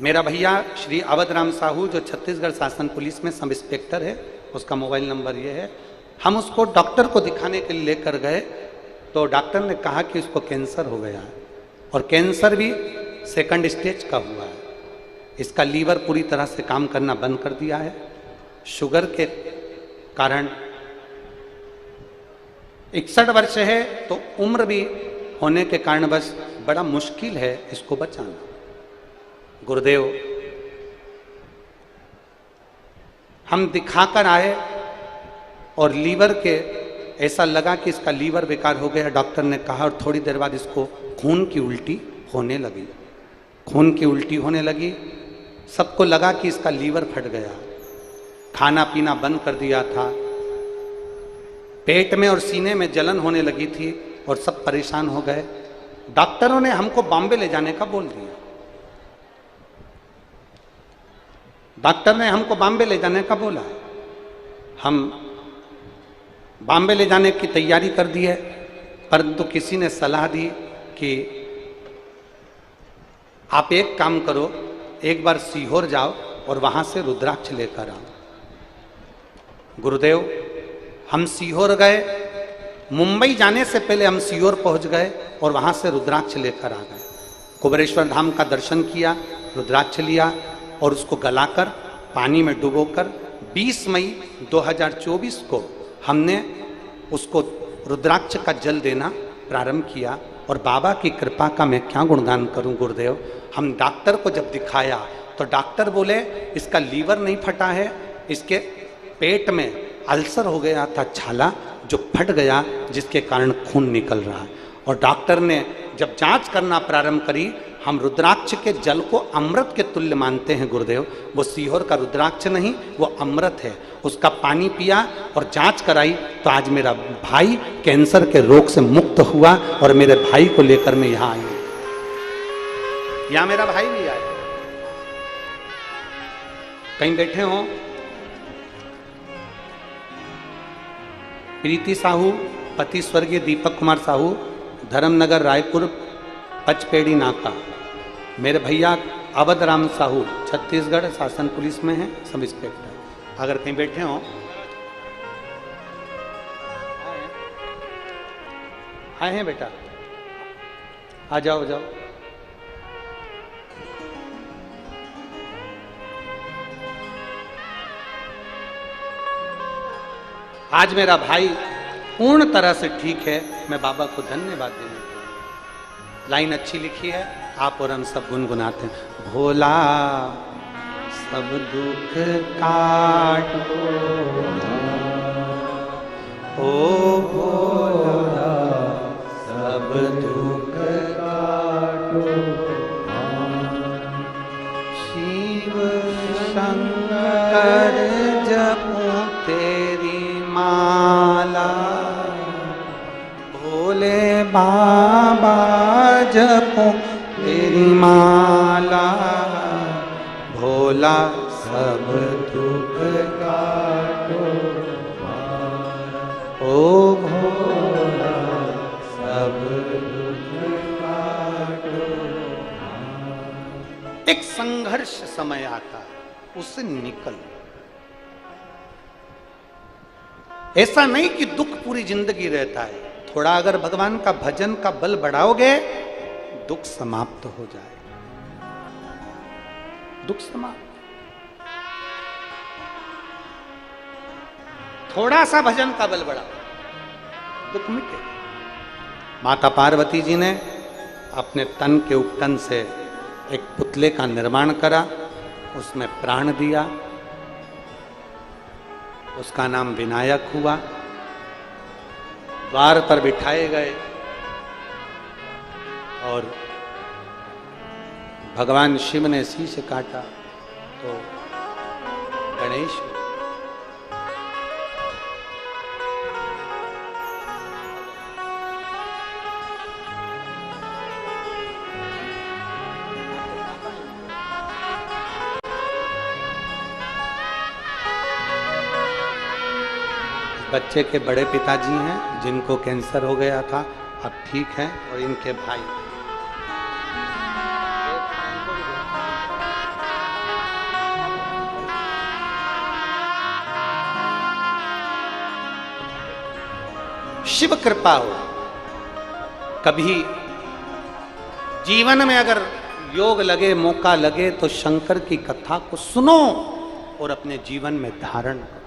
मेरा भैया श्री अवधराम साहू जो छत्तीसगढ़ शासन पुलिस में सब इंस्पेक्टर है, उसका मोबाइल नंबर ये है। हम उसको डॉक्टर को दिखाने के लिए लेकर गए, तो डॉक्टर ने कहा कि उसको कैंसर हो गया है, और कैंसर भी 2nd स्टेज का हुआ है। इसका लीवर पूरी तरह से काम करना बंद कर दिया है। शुगर के कारण 61 वर्ष है, तो उम्र भी होने के कारण बस बड़ा मुश्किल है इसको बचाना। गुरुदेव, हम दिखाकर आए और लीवर के ऐसा लगा कि इसका लीवर बेकार हो गया, डॉक्टर ने कहा, और थोड़ी देर बाद इसको खून की उल्टी होने लगी। खून की उल्टी होने लगी, सबको लगा कि इसका लीवर फट गया। खाना पीना बंद कर दिया था, पेट में और सीने में जलन होने लगी थी, और सब परेशान हो गए। डॉक्टरों ने हमको बॉम्बे ले जाने का बोल दिया। डॉक्टर ने हमको बॉम्बे ले जाने का बोला। हम बॉम्बे ले जाने की तैयारी कर दी है, परंतु किसी ने सलाह दी कि आप एक काम करो, एक बार सीहोर जाओ और वहां से रुद्राक्ष लेकर आओ। गुरुदेव, हम सीहोर गए, मुंबई जाने से पहले हम सीहोर पहुंच गए और वहां से रुद्राक्ष लेकर आ गए। कुबेरेश्वर धाम का दर्शन किया, रुद्राक्ष लिया और उसको गलाकर पानी में डुबोकर 20 मई 2024 को हमने उसको रुद्राक्ष का जल देना प्रारंभ किया। और बाबा की कृपा का मैं क्या गुणगान करूं गुरुदेव। हम डॉक्टर को जब दिखाया तो डॉक्टर बोले इसका लीवर नहीं फटा है, इसके पेट में अल्सर हो गया था, छाला जो फट गया, जिसके कारण खून निकल रहा है। और डॉक्टर ने जब जांच करना प्रारंभ करी, हम रुद्राक्ष के जल को अमृत के तुल्य मानते हैं गुरुदेव, वो सीहोर का रुद्राक्ष नहीं, वो अमृत है। उसका पानी पिया और जांच कराई तो आज मेरा भाई कैंसर के रोग से मुक्त हुआ और मेरे भाई को लेकर मैं यहां आई। यहां मेरा भाई भी आया, कहीं बैठे हो। प्रीति साहू, पति स्वर्गीय दीपक कुमार साहू, धर्मनगर रायपुर पचपेड़ी नाका। मेरे भैया अवध राम साहू छत्तीसगढ़ शासन पुलिस में है, सब इंस्पेक्टर। अगर कहीं बैठे हो, आए हैं बेटा, आ जाओ जाओ। आज मेरा भाई पूर्ण तरह से ठीक है, मैं बाबा को धन्यवाद देने को। लाइन अच्छी लिखी है, आप और हम सब गुनगुनाते हैं। भोला सब दुख काटो, ओ भोला सब दुख काटो, शिव शंकर जपो तेरी माला, भोले बाबा जपो तेरी माला, भोला सब दुख काटो, ओ भोला सब दुख काटो। एक संघर्ष समय आता है, उससे निकल। ऐसा नहीं कि दुख पूरी जिंदगी रहता है, थोड़ा अगर भगवान का भजन का बल बढ़ाओगे दुख समाप्त हो जाए, दुख समाप्त। थोड़ा सा भजन का बल बढ़ाओ, दुख मिटे। माता पार्वती जी ने अपने तन के उपटन से एक पुतले का निर्माण करा, उसमें प्राण दिया, उसका नाम विनायक हुआ। द्वार पर बिठाए गए और भगवान शिव ने शीश काटा तो गणेश। बच्चे के बड़े पिताजी हैं जिनको कैंसर हो गया था, अब ठीक हैं, और इनके भाई। शिव कृपा हो, कभी जीवन में अगर योग लगे, मौका लगे तो शंकर की कथा को सुनो और अपने जीवन में धारण करो।